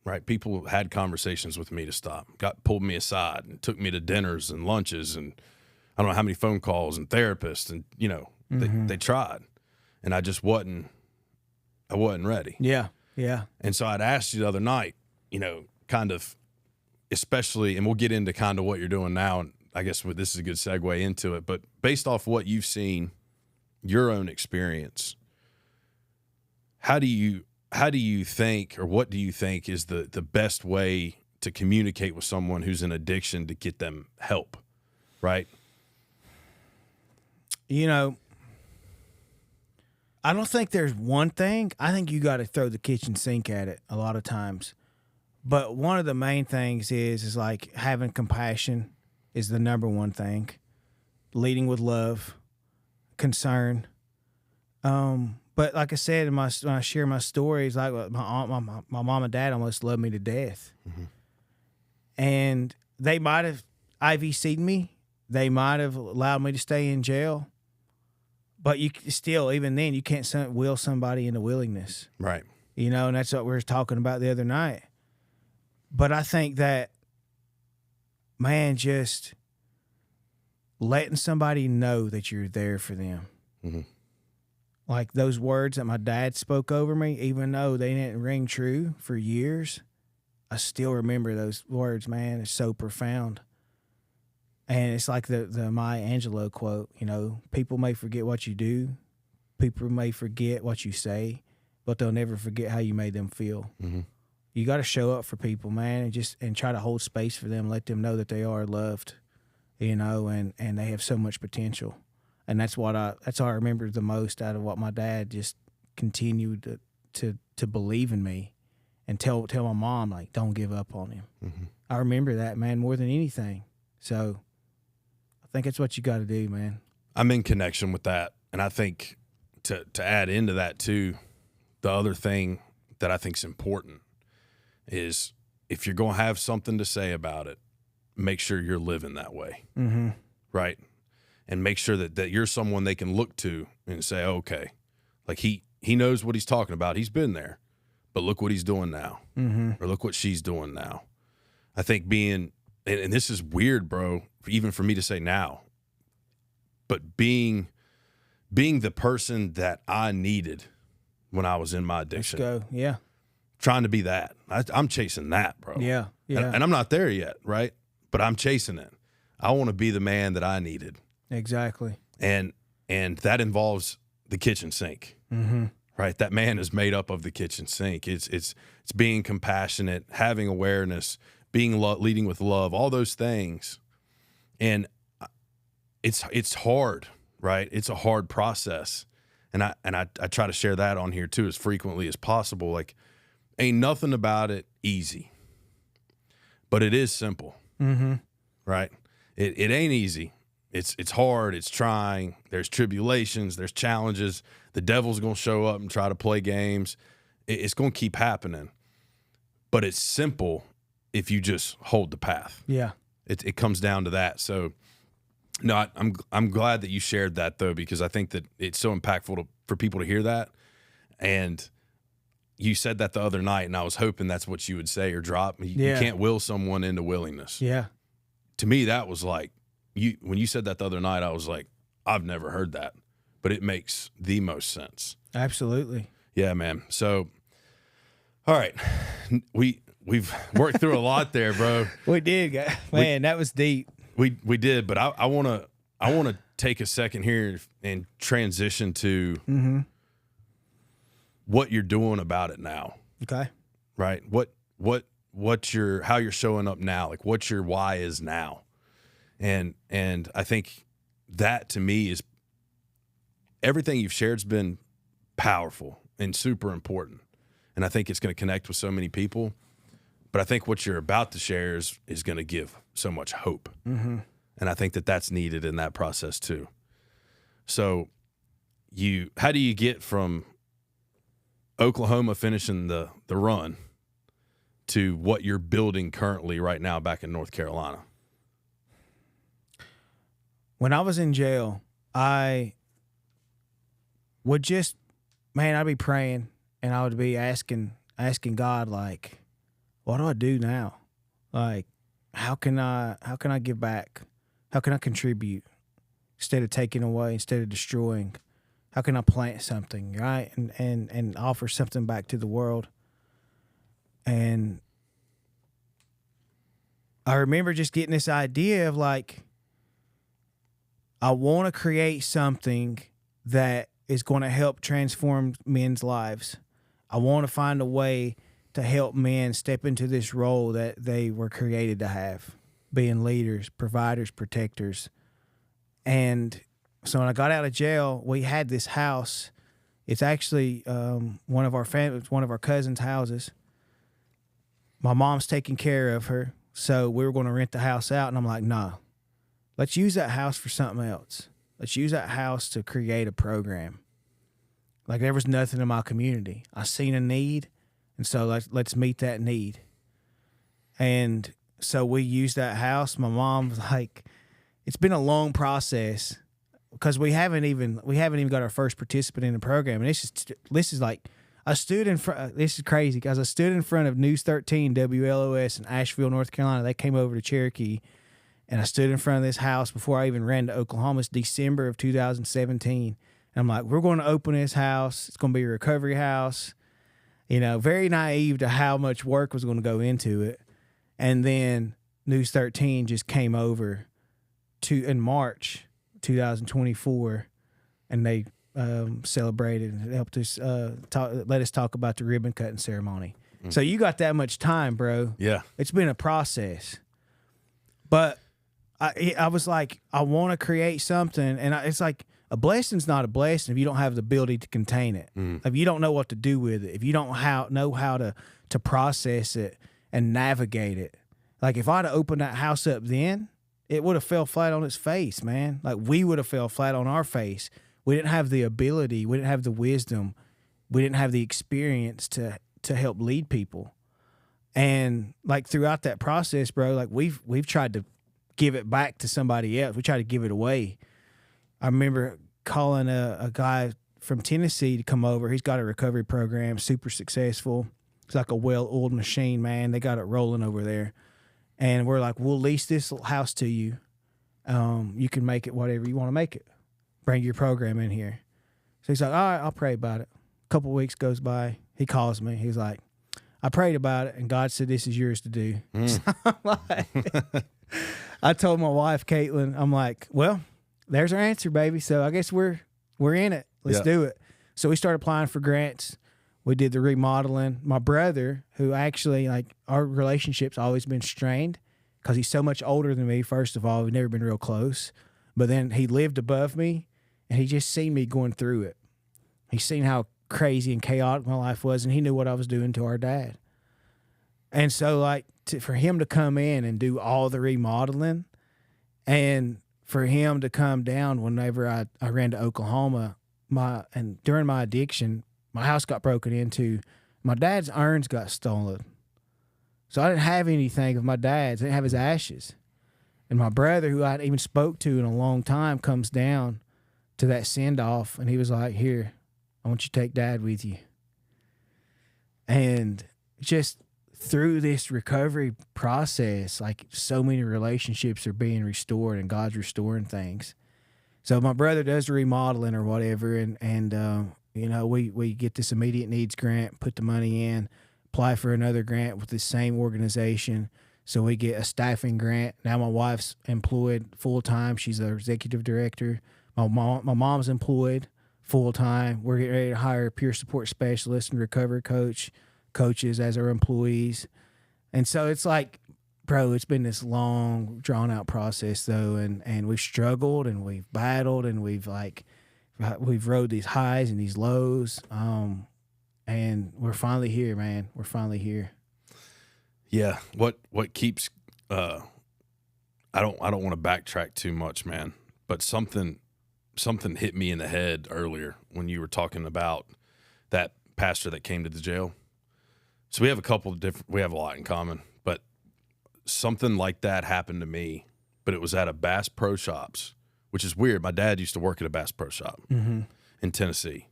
Right? People had conversations with me to stop, pulled me aside and took me to dinners and lunches and I don't know how many phone calls and therapists, and they tried, and I just wasn't ready. Yeah. Yeah. And so I'd asked you the other night, kind of, especially, and we'll get into kind of what you're doing now, and I guess this is a good segue into it, but based off what you've seen, your own experience, how do you think, or what do you think is the best way to communicate with someone who's in addiction to get them help, right? I don't think there's one thing. I think you got to throw the kitchen sink at it a lot of times. But one of the main things is like having compassion is the number one thing. Leading with love, concern. But like I said, when I share my stories, like my mom and dad almost loved me to death. And they might have IVC'd me. They might have allowed me to stay in jail. But you still, even then, you can't will somebody into willingness. Right. And that's what we were talking about the other night. But I think that, man, just letting somebody know that you're there for them. Like those words that my dad spoke over me, even though they didn't ring true for years, I still remember those words, man. It's so profound. And it's like the Maya Angelou quote, people may forget what you do, people may forget what you say, but they'll never forget how you made them feel. You got to show up for people, man, and try to hold space for them, let them know that they are loved, and they have so much potential. And that's how I remember the most out of what my dad just continued to believe in me and tell my mom, like, don't give up on him. I remember that, man, more than anything. So I think it's what you got to do, man. I'm in connection with that. And I think to add into that too, the other thing that I think is important is if you're going to have something to say about it, make sure you're living that way. Right? And make sure that you're someone they can look to and say, okay, like he knows what he's talking about. He's been there, but look what he's doing now, or look what she's doing now. I think and this is weird, bro, even for me to say now, but being the person that I needed when I was in my addiction. Let's go. Yeah. Trying to be that. I'm chasing that, bro. Yeah. Yeah. And I'm not there yet, right? But I'm chasing it. I want to be the man that I needed. Exactly. And that involves the kitchen sink, right? That man is made up of the kitchen sink. It's being compassionate, having awareness, leading with love, all those things. And it's hard, right? It's a hard process. And I try to share that on here too as frequently as possible. Like, ain't nothing about it easy, but it is simple, right? It ain't easy. It's hard. It's trying. There's tribulations. There's challenges. The devil's going to show up and try to play games. It's going to keep happening, but it's simple if you just hold the path. Yeah. It comes down to that. So, no, I'm glad that you shared that though, because I think that it's so impactful for people to hear that. And you said that the other night, and I was hoping that's what you would say or drop. You can't will someone into willingness. Yeah. To me, that was like, when you said that the other night, I was like, I've never heard that, but it makes the most sense. Absolutely. Yeah, man. So, all right, we've worked through a lot there, bro. We did, man. That was deep. We did, but I want to take a second here and transition to what you're doing about it now. Okay. Right. How you're showing up now, like what your why is now. And I think that to me is everything you've shared's been powerful and super important. And I think it's going to connect with so many people. But I think what you're about to share is going to give so much hope. And I think that that's needed in that process too. So how do you get from Oklahoma finishing the run to what you're building currently right now back in North Carolina? When I was in jail, I would just, man, I'd be praying and I would be asking God, like, what do I do now? Like, how can I give back? How can I contribute instead of taking away, instead of destroying? How can I plant something, right? And offer something back to the world? And I remember just getting this idea of like, I want to create something that is going to help transform men's lives. I want to find a way to help men step into this role that they were created to have, being leaders, providers, protectors. And so when I got out of jail, we had this house. It's actually one of our cousins' houses. My mom's taking care of her, so we were going to rent the house out. And I'm like, no, let's use that house for something else. Let's use that house to create a program. Like there was nothing in my community. I seen a need, and so let's meet that need. And so we used that house. My mom was like, it's been a long process because we haven't even got our first participant in the program. And this is like, I stood in front. This is crazy because I stood in front of News 13 WLOS in Asheville, North Carolina. They came over to Cherokee, and I stood in front of this house before I even ran to Oklahoma. It's December of 2017. And I'm like, we're going to open this house. It's going to be a recovery house. You know, very naive to how much work was going to go into it. And then News 13 just came over in March 2024, and they celebrated and helped us let us talk about the ribbon cutting ceremony. So you got that much time, bro. Yeah. It's been a process. But I was like, I want to create something, and it's like, a blessing's not a blessing if you don't have the ability to contain it. If you don't know what to do with it, if you don't know how to process it and navigate it. Like if I'd have opened that house up then, it would have fell flat on its face, man. Like we would have fell flat on our face. We didn't have the ability, we didn't have the wisdom, we didn't have the experience to help lead people. And like throughout that process, bro, like we've tried to give it back to somebody else. We tried to give it away. I remember calling a guy from Tennessee to come over. He's got a recovery program, super successful. It's like a well-oiled machine, man. They got it rolling over there. And we're like, we'll lease this house to you. You can make it whatever you want to make it. Bring your program in here. So he's like, all right, I'll pray about it. A couple of weeks goes by. He calls me. He's like, I prayed about it, and God said this is yours to do. So I'm like, I told my wife, Caitlin, I'm like, well, there's our answer, baby. So I guess we're in it. Let's do it. So we started applying for grants. We did the remodeling. My brother, who actually, like, our relationship's always been strained, because he's so much older than me. First of all, we've never been real close, but then he lived above me, and he just seen me going through it. He's seen how crazy and chaotic my life was, and he knew what I was doing to our dad. And so, like, for him to come in and do all the remodeling, and for him to come down whenever I ran to Oklahoma, during my addiction, my house got broken into. My dad's urns got stolen. So I didn't have anything of my dad's. I didn't have his ashes. And my brother, who I hadn't even spoke to in a long time, comes down to that send-off, and he was like, here, I want you to take Dad with you. And just through this recovery process, like, so many relationships are being restored, and God's restoring things. So my brother does the remodeling or whatever, and you know, we get this immediate needs grant, put the money in, apply for another grant with the same organization. So we get a staffing grant. Now my wife's employed full-time. She's our executive director. My mom's employed full-time. We're getting ready to hire a peer support specialist and recovery coaches as our employees. And so it's like, bro, it's been this long, drawn-out process, though, and we've struggled, and we've battled, and we've rode these highs and these lows, and we're finally here, man. We're finally here. Yeah. What keeps? I don't want to backtrack too much, man. But something hit me in the head earlier when you were talking about that pastor that came to the jail. So we have we have a lot in common, but something like that happened to me. But it was at a Bass Pro Shops, which is weird. My dad used to work at a Bass Pro Shop in Tennessee.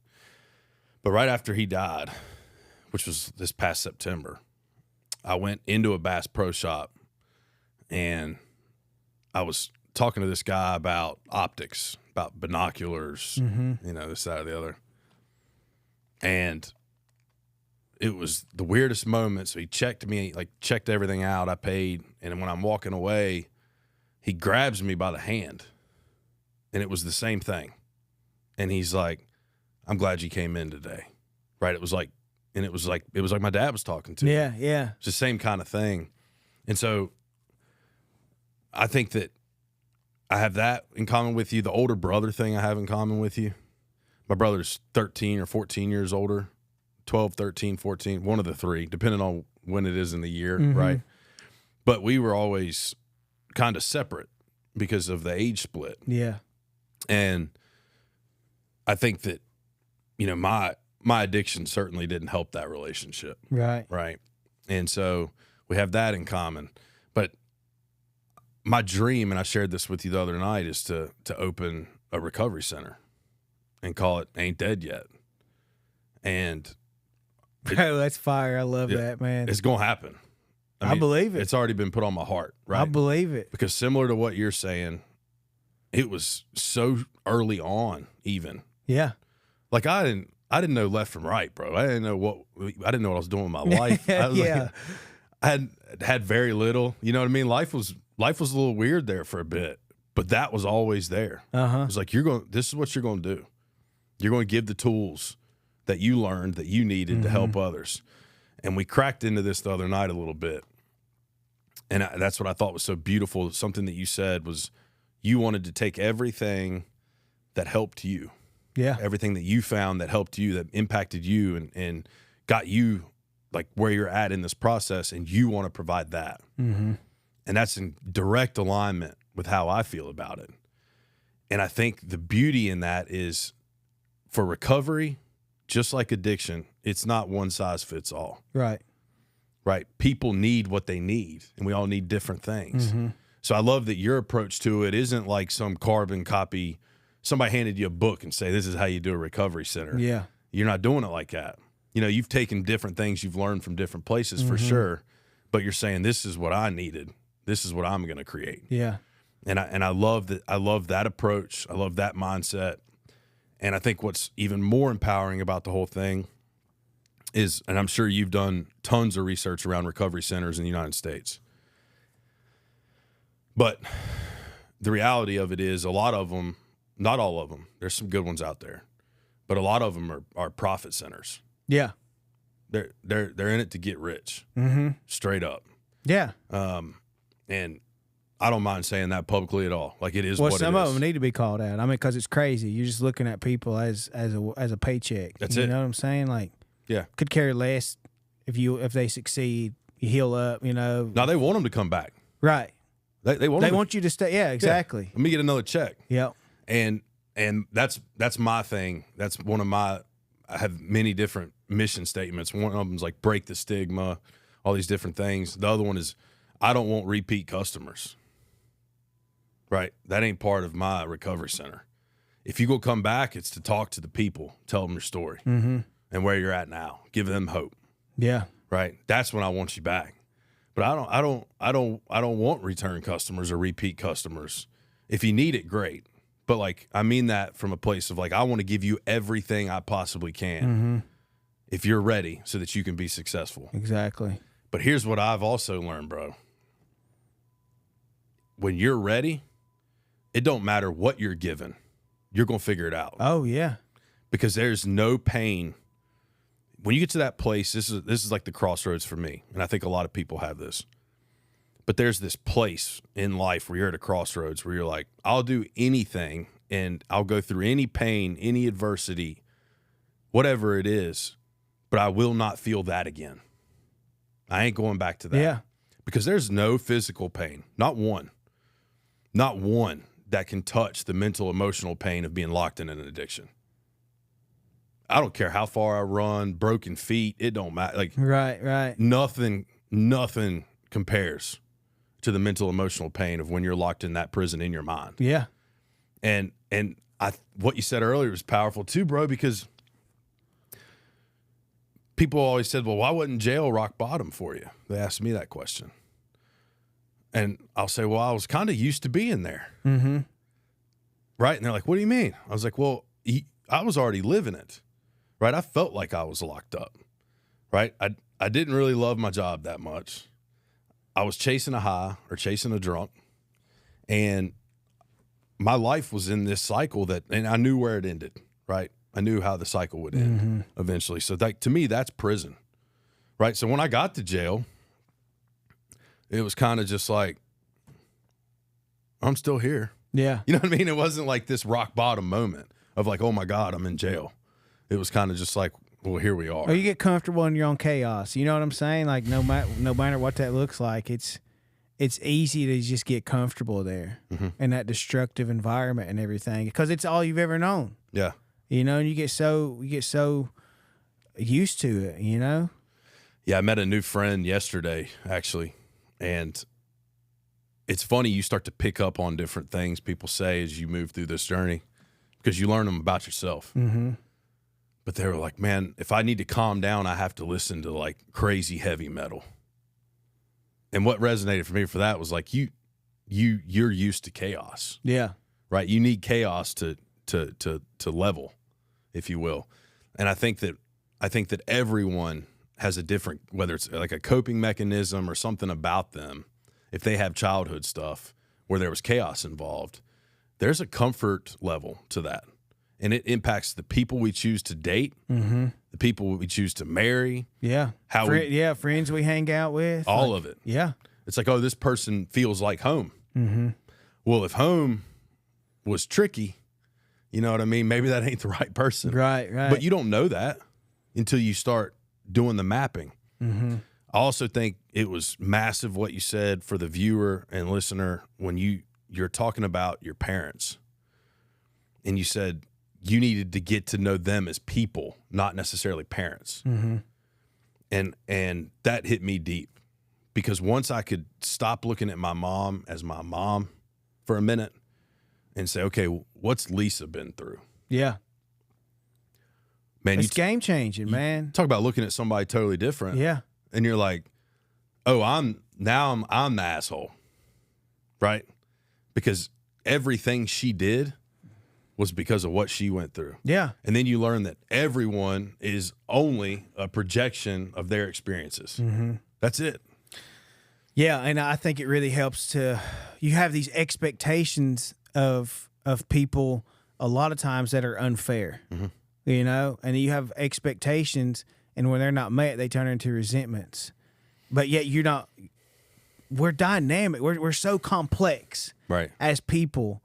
But right after he died, which was this past September, I went into a Bass Pro Shop, and I was talking to this guy about optics, about binoculars, you know, this, that, or the other. And it was the weirdest moment. So he checked me, like, checked everything out. I paid. And when I'm walking away, he grabs me by the hand. And it was the same thing. And he's like, I'm glad you came in today. Right? It was like my dad was talking to me. Yeah, yeah. It's the same kind of thing. And so I think that I have that in common with you. The older brother thing I have in common with you. My brother's 13 or 14 years older, 12, 13, 14, one of the three, depending on when it is in the year, right? But we were always kind of separate because of the age split. Yeah. And I think that, you know, my addiction certainly didn't help that relationship. Right. Right. And so we have that in common. But my dream, and I shared this with you the other night, is to open a recovery center and call it Ain't Dead Yet. And Bro, that's fire. I love that, man. It's going to happen. I believe it. It's already been put on my heart, right? I believe it. Because similar to what you're saying, it was so early on even. Yeah. Like I didn't know left from right, bro. I didn't know what I was doing with my life. I had very little, you know what I mean? Life was a little weird there for a bit, but that was always there. It was like, this is what you're going to do. You're going to give the tools that you learned that you needed to help others. And we cracked into this the other night a little bit. And that's what I thought was so beautiful. Something that you said was you wanted to take everything that helped you. Yeah. Everything that you found that helped you, that impacted you and got you like where you're at in this process, and you want to provide that. And that's in direct alignment with how I feel about it. And I think the beauty in that is for recovery, just like addiction, it's not one size fits all. Right. Right. People need what they need, and we all need different things. So I love that your approach to it isn't like some carbon copy. Somebody handed you a book and say, this is how you do a recovery center. Yeah. You're not doing it like that. You know, you've taken different things you've learned from different places for sure, but you're saying, this is what I needed. This is what I'm going to create. Yeah. And I love that. I love that approach. I love that mindset. And I think what's even more empowering about the whole thing is, and I'm sure you've done tons of research around recovery centers in the United States, but the reality of it is a lot of them, not all of them, there's some good ones out there, but a lot of them are profit centers. Yeah. They're in it to get rich. Straight up. Yeah. And I don't mind saying that publicly at all. Like, it is Well, what some it of is. them need to be called out. I mean, because it's crazy. You're just looking at people as a paycheck. That's you it. know what I'm saying? Like, Yeah. could care less if they succeed. You heal up. You know. Now, they want them to come back. Right. They want They them want you to stay. Yeah. Exactly. Let me get another check. Yep. And that's my thing. That's one of my, I have many different mission statements. One of them's like break the stigma, all these different things. The other one is I don't want repeat customers. Right? That ain't part of my recovery center. If you go come back, it's to talk to the people, tell them your story and where you're at now, give them hope. Yeah. Right? That's when I want you back. But I don't want return customers or repeat customers. If you need it, great. But like, I mean that from a place of like, I want to give you everything I possibly can if you're ready so that you can be successful. Exactly. But here's what I've also learned, bro. When you're ready, it don't matter what you're given. You're going to figure it out. Oh yeah. Because there's no pain. When you get to that place, this is like the crossroads for me. And I think a lot of people have this. But there's this place in life where you're at a crossroads where you're like, I'll do anything and I'll go through any pain, any adversity, whatever it is, but I will not feel that again. I ain't going back to that. Yeah. Because there's no physical pain, not one that can touch the mental, emotional pain of being locked in an addiction. I don't care how far I run, broken feet, it don't matter. Like, right. Nothing compares to the mental, emotional pain of when you're locked in that prison in your mind. Yeah. And what you said earlier was powerful too, bro, because people always said, well, why wasn't jail rock bottom for you? They asked me that question. And I'll say, well, I was kind of used to being there. Mm-hmm. Right? And they're like, what do you mean? I was like, well, I was already living it. Right? I felt like I was locked up. Right? I didn't really love my job that much. I was chasing a high or chasing a drunk. And my life was in this cycle and I knew where it ended. Right? I knew how the cycle would end eventually. So to me, that's prison. Right? So when I got to jail, it was kind of just like, I'm still here. Yeah. You know what I mean? It wasn't like this rock bottom moment of like, oh my God, I'm in jail. It was kind of just like, well, here we are. Or you get comfortable in your own chaos. You know what I'm saying? Like no matter what that looks like, it's easy to just get comfortable there in that destructive environment and everything because it's all you've ever known. Yeah. You know, and you get so used to it, you know? Yeah, I met a new friend yesterday, actually. And it's funny, you start to pick up on different things people say as you move through this journey because you learn them about yourself. Mm-hmm. But they were like, man, if I need to calm down, I have to listen to like crazy heavy metal. And what resonated for me for that was like, you're used to chaos. Yeah. Right? You need chaos to level, if you will. And I think that everyone has a different, whether it's like a coping mechanism or something about them, if they have childhood stuff where there was chaos involved, there's a comfort level to that. And it impacts the people we choose to date, the people we choose to marry. Yeah. Friends we hang out with. All of it. Yeah. It's like, oh, this person feels like home. Mm-hmm. Well, if home was tricky, you know what I mean? Maybe that ain't the right person. Right. But you don't know that until you start doing the mapping. Mm-hmm. I also think it was massive what you said for the viewer and listener when you're talking about your parents and you said you needed to get to know them as people, not necessarily parents. Mm-hmm. And that hit me deep because once I could stop looking at my mom as my mom for a minute and say, okay, what's Lisa been through? Yeah. Man, it's game changing, man. Talk about looking at somebody totally different. Yeah. And you're like, oh, I'm the asshole. Right? Because everything she did was because of what she went through. Yeah. And then you learn that everyone is only a projection of their experiences. Mm-hmm. That's it. Yeah, and I think it really helps you have these expectations of people a lot of times that are unfair. Mm-hmm. You know, and you have expectations, and when they're not met, they turn into resentments. But yet you're not we're dynamic. We're so complex Right. as people.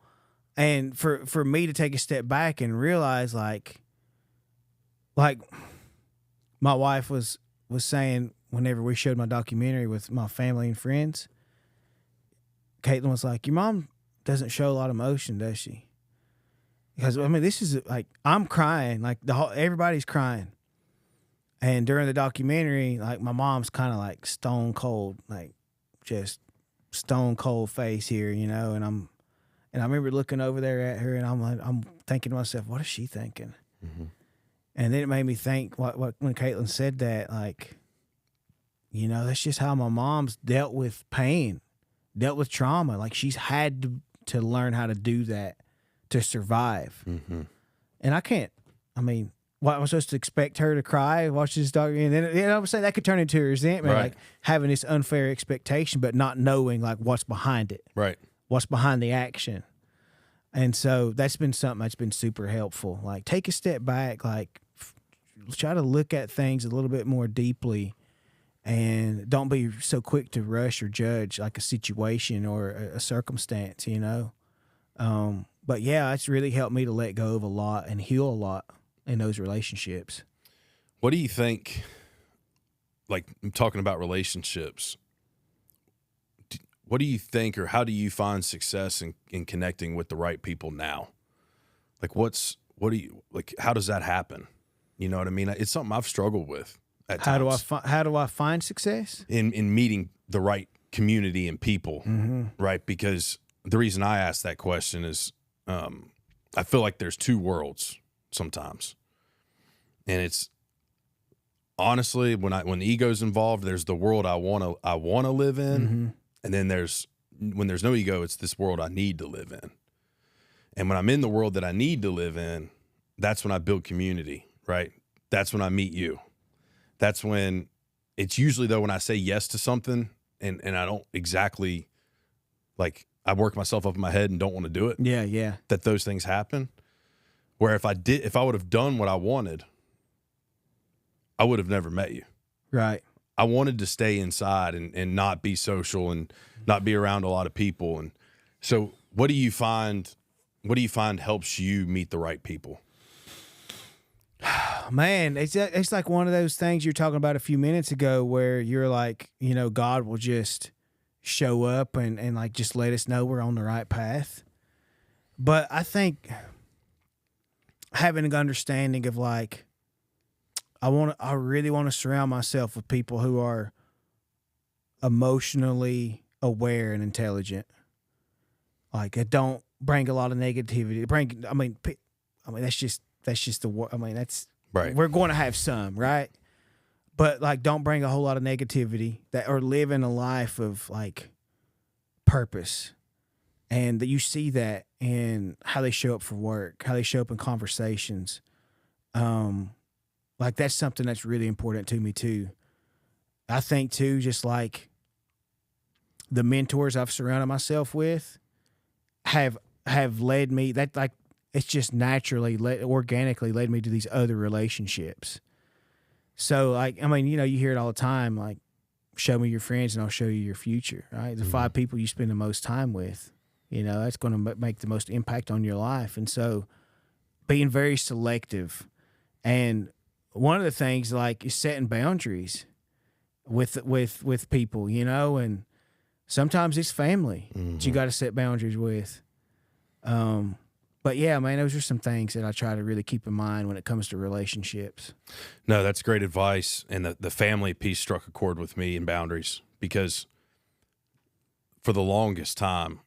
And for me to take a step back and realize like my wife was saying whenever we showed my documentary with my family and friends, Caitlin was like, your mom doesn't show a lot of emotion, does she? Because I mean, this is like, I'm crying, like everybody's crying. And during the documentary, like my mom's kind of like stone cold, like just stone cold face here, you know. And I remember looking over there at her, and I'm thinking to myself, what is she thinking? Mm-hmm. And then it made me think what when Caitlin said that, like, you know, that's just how my mom's dealt with pain, dealt with trauma. Like she's had to learn how to do that to survive. Mm-hmm. And I mean, what, I'm supposed to expect her to cry, watch this documentary, and then, you know, I'm saying that could turn into resentment, right. Like having this unfair expectation, but not knowing like what's behind it, right? What's behind the action. And so that's been something that's been super helpful. Like take a step back, like try to look at things a little bit more deeply, and don't be so quick to rush or judge like a situation or a circumstance, you know. But yeah, it's really helped me to let go of a lot and heal a lot in those relationships. What do you think, like I'm talking about relationships, what do you think, or how do you find success in connecting with the right people now? Like how does that happen? You know what I mean? It's something I've struggled with at times. How do I find success? In meeting the right community and people, mm-hmm. right? Because the reason I ask that question is I feel like there's two worlds sometimes. And it's honestly, when the ego's involved, there's the world I want to live in. Mm-hmm. And then when there's no ego, it's this world I need to live in. And when I'm in the world that I need to live in, that's when I build community, right? That's when I meet you. That's when it's usually though when I say yes to something and I don't exactly like I work myself up in my head and don't want to do it. Yeah, yeah. That those things happen. Where if I would have done what I wanted, I would have never met you. Right. I wanted to stay inside and not be social and not be around a lot of people. And so what do you find helps you meet the right people? Man, it's like one of those things you're talking about a few minutes ago where you're like, you know, God will just show up and like just let us know we're on the right path. But I think having an understanding of like, I really want to surround myself with people who are emotionally aware and intelligent. Like, it don't bring a lot of negativity. That's just the word. I mean, that's right. We're going to have some, right? But like, don't bring a whole lot of negativity or live in a life of like purpose. And that you see that in how they show up for work, how they show up in conversations. Like that's something that's really important to me too. I think too, just like the mentors I've surrounded myself with have led me, that like it's just naturally organically led me to these other relationships. So like, I mean, you know, you hear it all the time, like show me your friends and I'll show you your future, right? The 5 people you spend the most time with, you know, that's going to make the most impact on your life. And so being very selective, and one of the things like is setting boundaries with people, you know, and sometimes it's family that you got to set boundaries with. But yeah, man, those are some things that I try to really keep in mind when it comes to relationships. No, that's great advice. And the family piece struck a chord with me in boundaries, because for the longest time,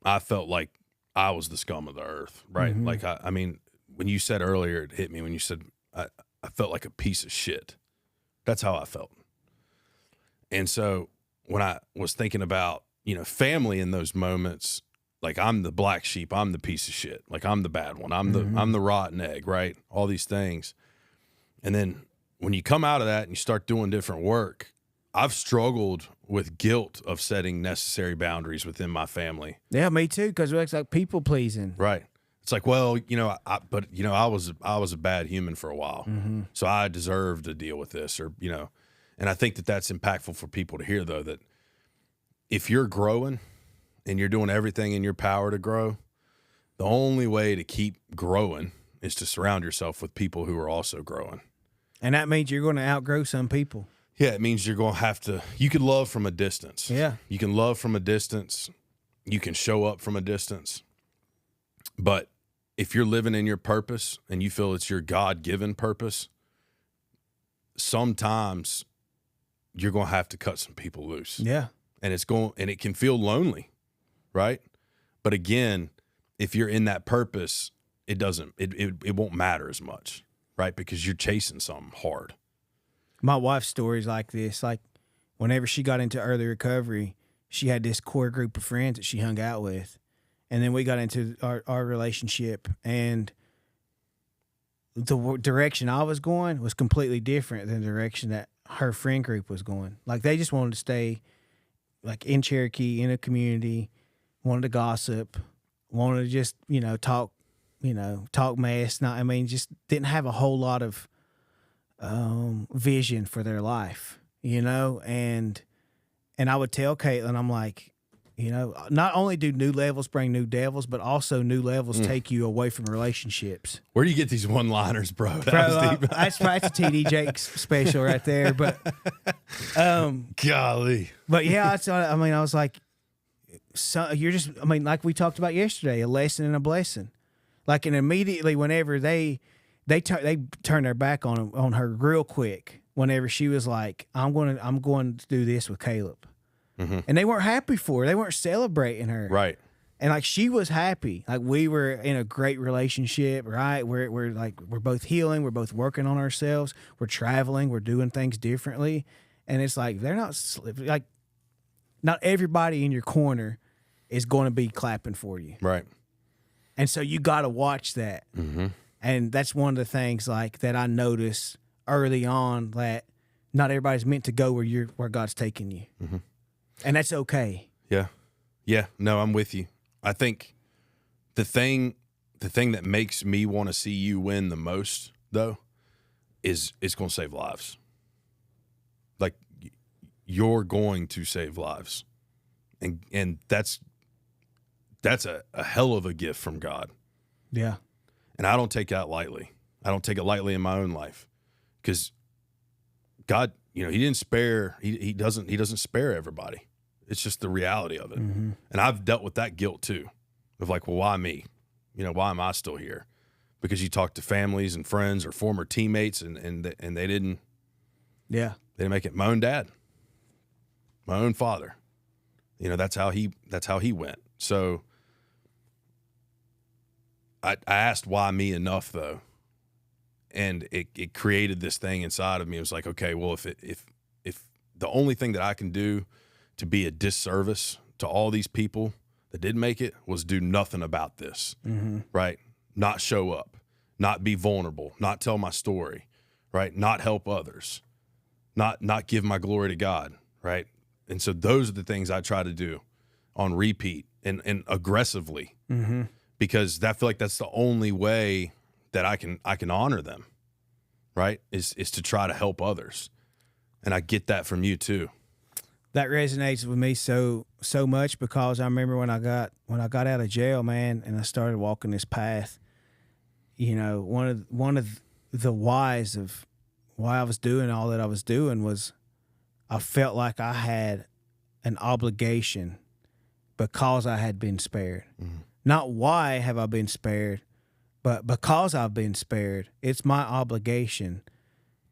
I felt like I was the scum of the earth, right? Mm-hmm. Like, I mean, when you said earlier, it hit me when you said, I felt like a piece of shit. That's how I felt. And so when I was thinking about, you know, family in those moments, like I'm the black sheep, I'm the piece of shit. Like I'm the bad one. I'm the rotten egg, right? All these things. And then when you come out of that and you start doing different work, I've struggled with guilt of setting necessary boundaries within my family. Yeah, me too, because it's like people pleasing. Right. It's like, well, you know, I was a bad human for a while, so I deserve to deal with this, or, you know, and I think that that's impactful for people to hear, though, that if you're growing and you're doing everything in your power to grow, the only way to keep growing is to surround yourself with people who are also growing. And that means you're going to outgrow some people. Yeah, it means you're going to have to, you can love from a distance. Yeah. You can love from a distance. You can show up from a distance. But if you're living in your purpose and you feel it's your God-given purpose, sometimes you're going to have to cut some people loose. Yeah. And it can feel lonely, right? But again, if you're in that purpose, it won't matter as much, right? Because you're chasing something hard. My wife's story's like this. Like, whenever she got into early recovery, she had this core group of friends that she hung out with. And then we got into our relationship, and the direction I was going was completely different than the direction that her friend group was going. Like, they just wanted to stay, like, in Cherokee, in a community, wanted to gossip, wanted to just, talk mess. Just didn't have a whole lot of vision for their life, and I would tell Caitlin, I'm like, not only do new levels bring new devils, but also new levels take you away from relationships. Where do you get these one-liners, bro? That's a TD Jakes special right there. But golly. But yeah, I was like, so you're just, like we talked about yesterday, a lesson and a blessing. Like, and immediately whenever they turned their back on her real quick, whenever she was like, I'm going to do this with Kallup. Mm-hmm. And they weren't happy for her. They weren't celebrating her. Right. And like, she was happy. Like, we were in a great relationship, right? We're both healing. We're both working on ourselves. We're traveling. We're doing things differently. And it's like, they're not like, not everybody in your corner is going to be clapping for you. Right. And so you got to watch that. Mm-hmm. And that's one of the things like that I noticed early on, that not everybody's meant to go where God's taking you. Mm-hmm. And that's okay. Yeah. Yeah. No, I'm with you. I think the thing that makes me want to see you win the most, though, is it's going to save lives. Like, you're going to save lives. And that's a hell of a gift from God. Yeah. And I don't take that lightly. I don't take it lightly in my own life, because God, he didn't spare, he doesn't spare everybody. It's just the reality of it. Mm-hmm. And I've dealt with that guilt too, of like, well, why me? Why am I still here? Because you talk to families and friends or former teammates and they didn't, they didn't make it. My own dad, my own father, that's how he went. So I asked why me enough, though. And it created this thing inside of me. It was like, okay, well, if the only thing that I can do to be a disservice to all these people that did make it was do nothing about this, mm-hmm. right? Not show up, not be vulnerable, not tell my story, right? Not help others, not give my glory to God, right? And so those are the things I try to do on repeat and aggressively, mm-hmm. because I feel like that's the only way that I can honor them, right? Is to try to help others. And I get that from you too. That resonates with me so much, because I remember when I got out of jail, man, and I started walking this path, one of the whys of why I was doing all that I was doing was I felt like I had an obligation because I had been spared. Mm-hmm. Not why have I been spared, but because I've been spared, it's my obligation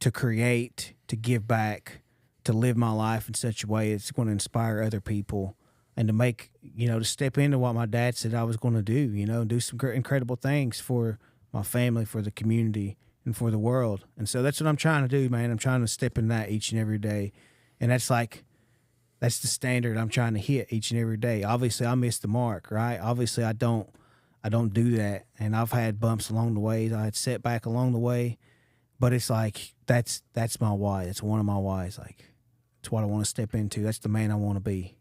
to create, to give back, to live my life in such a way it's going to inspire other people, and to make, to step into what my dad said I was going to do, do some incredible things for my family, for the community, and for the world. And so that's what I'm trying to do, man. I'm trying to step in that each and every day. And that's the standard I'm trying to hit each and every day. Obviously, I missed the mark, right? Obviously, I don't do that. And I've had bumps along the way. I had setback along the way. But it's like, that's my why. It's one of my whys. Like, it's what I want to step into. That's the man I want to be.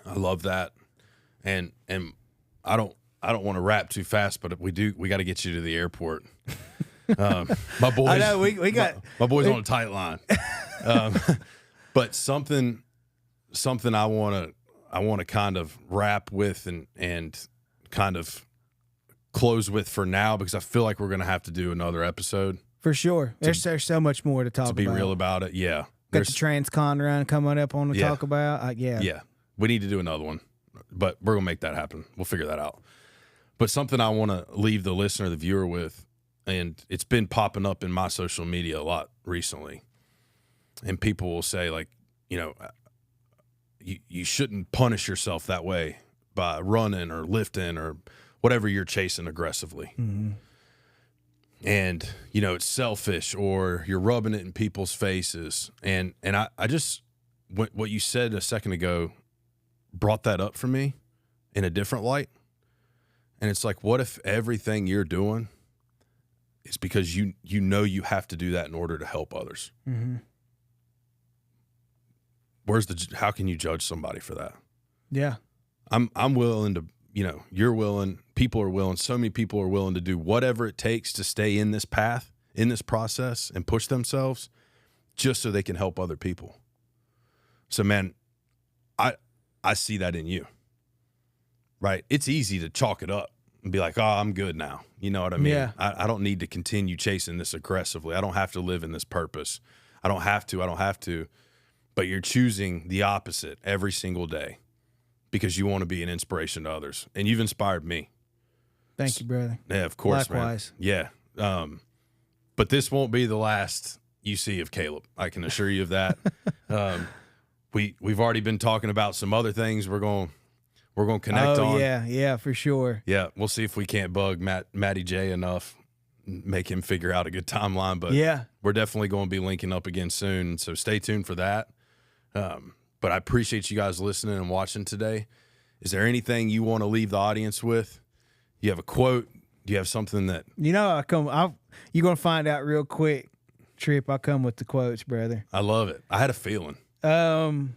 I love that. And I don't want to wrap too fast, but we got to get you to the airport. My boys, I know, we got my boys on a tight line. But something I want want to kind of wrap with and kind of close with for now, because I feel like we're going to have to do another episode. For sure. There's so much more to talk about. To be real about it, yeah. Got the TransCon run coming up on to talk about. Yeah. We need to do another one, but we're going to make that happen. We'll figure that out. But something I want to leave the listener, the viewer with, and it's been popping up in my social media a lot recently, and people will say, like, you know, you shouldn't punish yourself that way by running or lifting or whatever you're chasing aggressively. Mm-hmm. And, you know, it's selfish, or you're rubbing it in people's faces. And I just, what you said a second ago brought that up for me in a different light. And it's like, what if everything you're doing is because you know you have to do that in order to help others? Mm-hmm. How can you judge somebody for that? Yeah. I'm willing to, you know, you're willing, people are willing, so many people are willing to do whatever it takes to stay in this path, in this process, and push themselves just so they can help other people. So, man, I see that in you, right? It's easy to chalk it up and be like, oh, I'm good now. You know what I mean? Yeah. I don't need to continue chasing this aggressively. I don't have to live in this purpose. I don't have to. But you're choosing the opposite every single day because you want to be an inspiration to others. And you've inspired me. Thank you, brother. Yeah, of course, Likewise. Man. Yeah. But this won't be the last you see of Kallup. I can assure you of that. We've already been talking about some other things we're going to connect on. Yeah, for sure. Yeah, we'll see if we can't bug Matty J enough, make him figure out a good timeline. But yeah, we're definitely going to be linking up again soon, so stay tuned for that. But I appreciate you guys listening and watching today. Is there anything you want to leave the audience with? You have a quote? Do you have something that... You know, you're going to find out real quick, Trip. I come with the quotes, brother. I love it. I had a feeling. Well,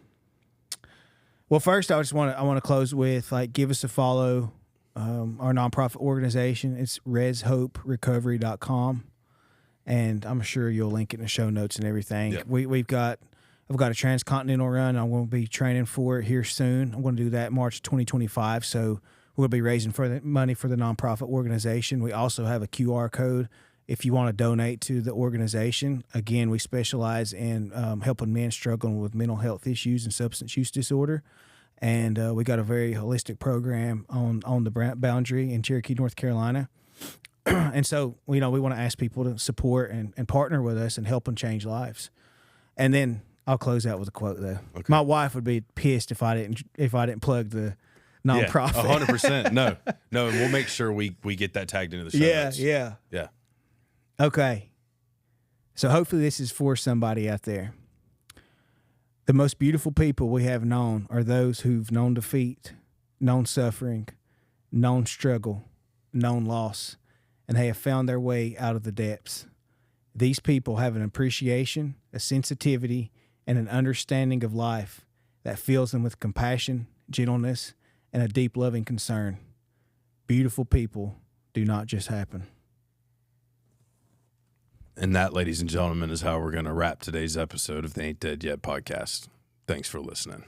first, I want to close with, like, give us a follow. Our nonprofit organization, it's reshoperecovery.com, and I'm sure you'll link it in the show notes and everything. Yep. I've got a transcontinental run. I'm going to be training for it here soon. I'm going to do that March 2025. So we'll be raising money for the nonprofit organization. We also have a QR code if you want to donate to the organization. Again, we specialize in helping men struggling with mental health issues and substance use disorder. And we got a very holistic program on the boundary in Cherokee, North Carolina. And so, you know, we want to ask people to support and partner with us and help them change lives. And then I'll close out with a quote, though. Okay. My wife would be pissed if I didn't plug the nonprofit. Yeah, 100%. No, and we'll make sure we get that tagged into the show notes. Yeah. Okay. So hopefully this is for somebody out there. The most beautiful people we have known are those who've known defeat, known suffering, known struggle, known loss, and they have found their way out of the depths. These people have an appreciation, a sensitivity, and an understanding of life that fills them with compassion, gentleness, and a deep loving concern. Beautiful people do not just happen. And that, ladies and gentlemen, is how we're going to wrap today's episode of the Ain't Dead Yet podcast. Thanks for listening.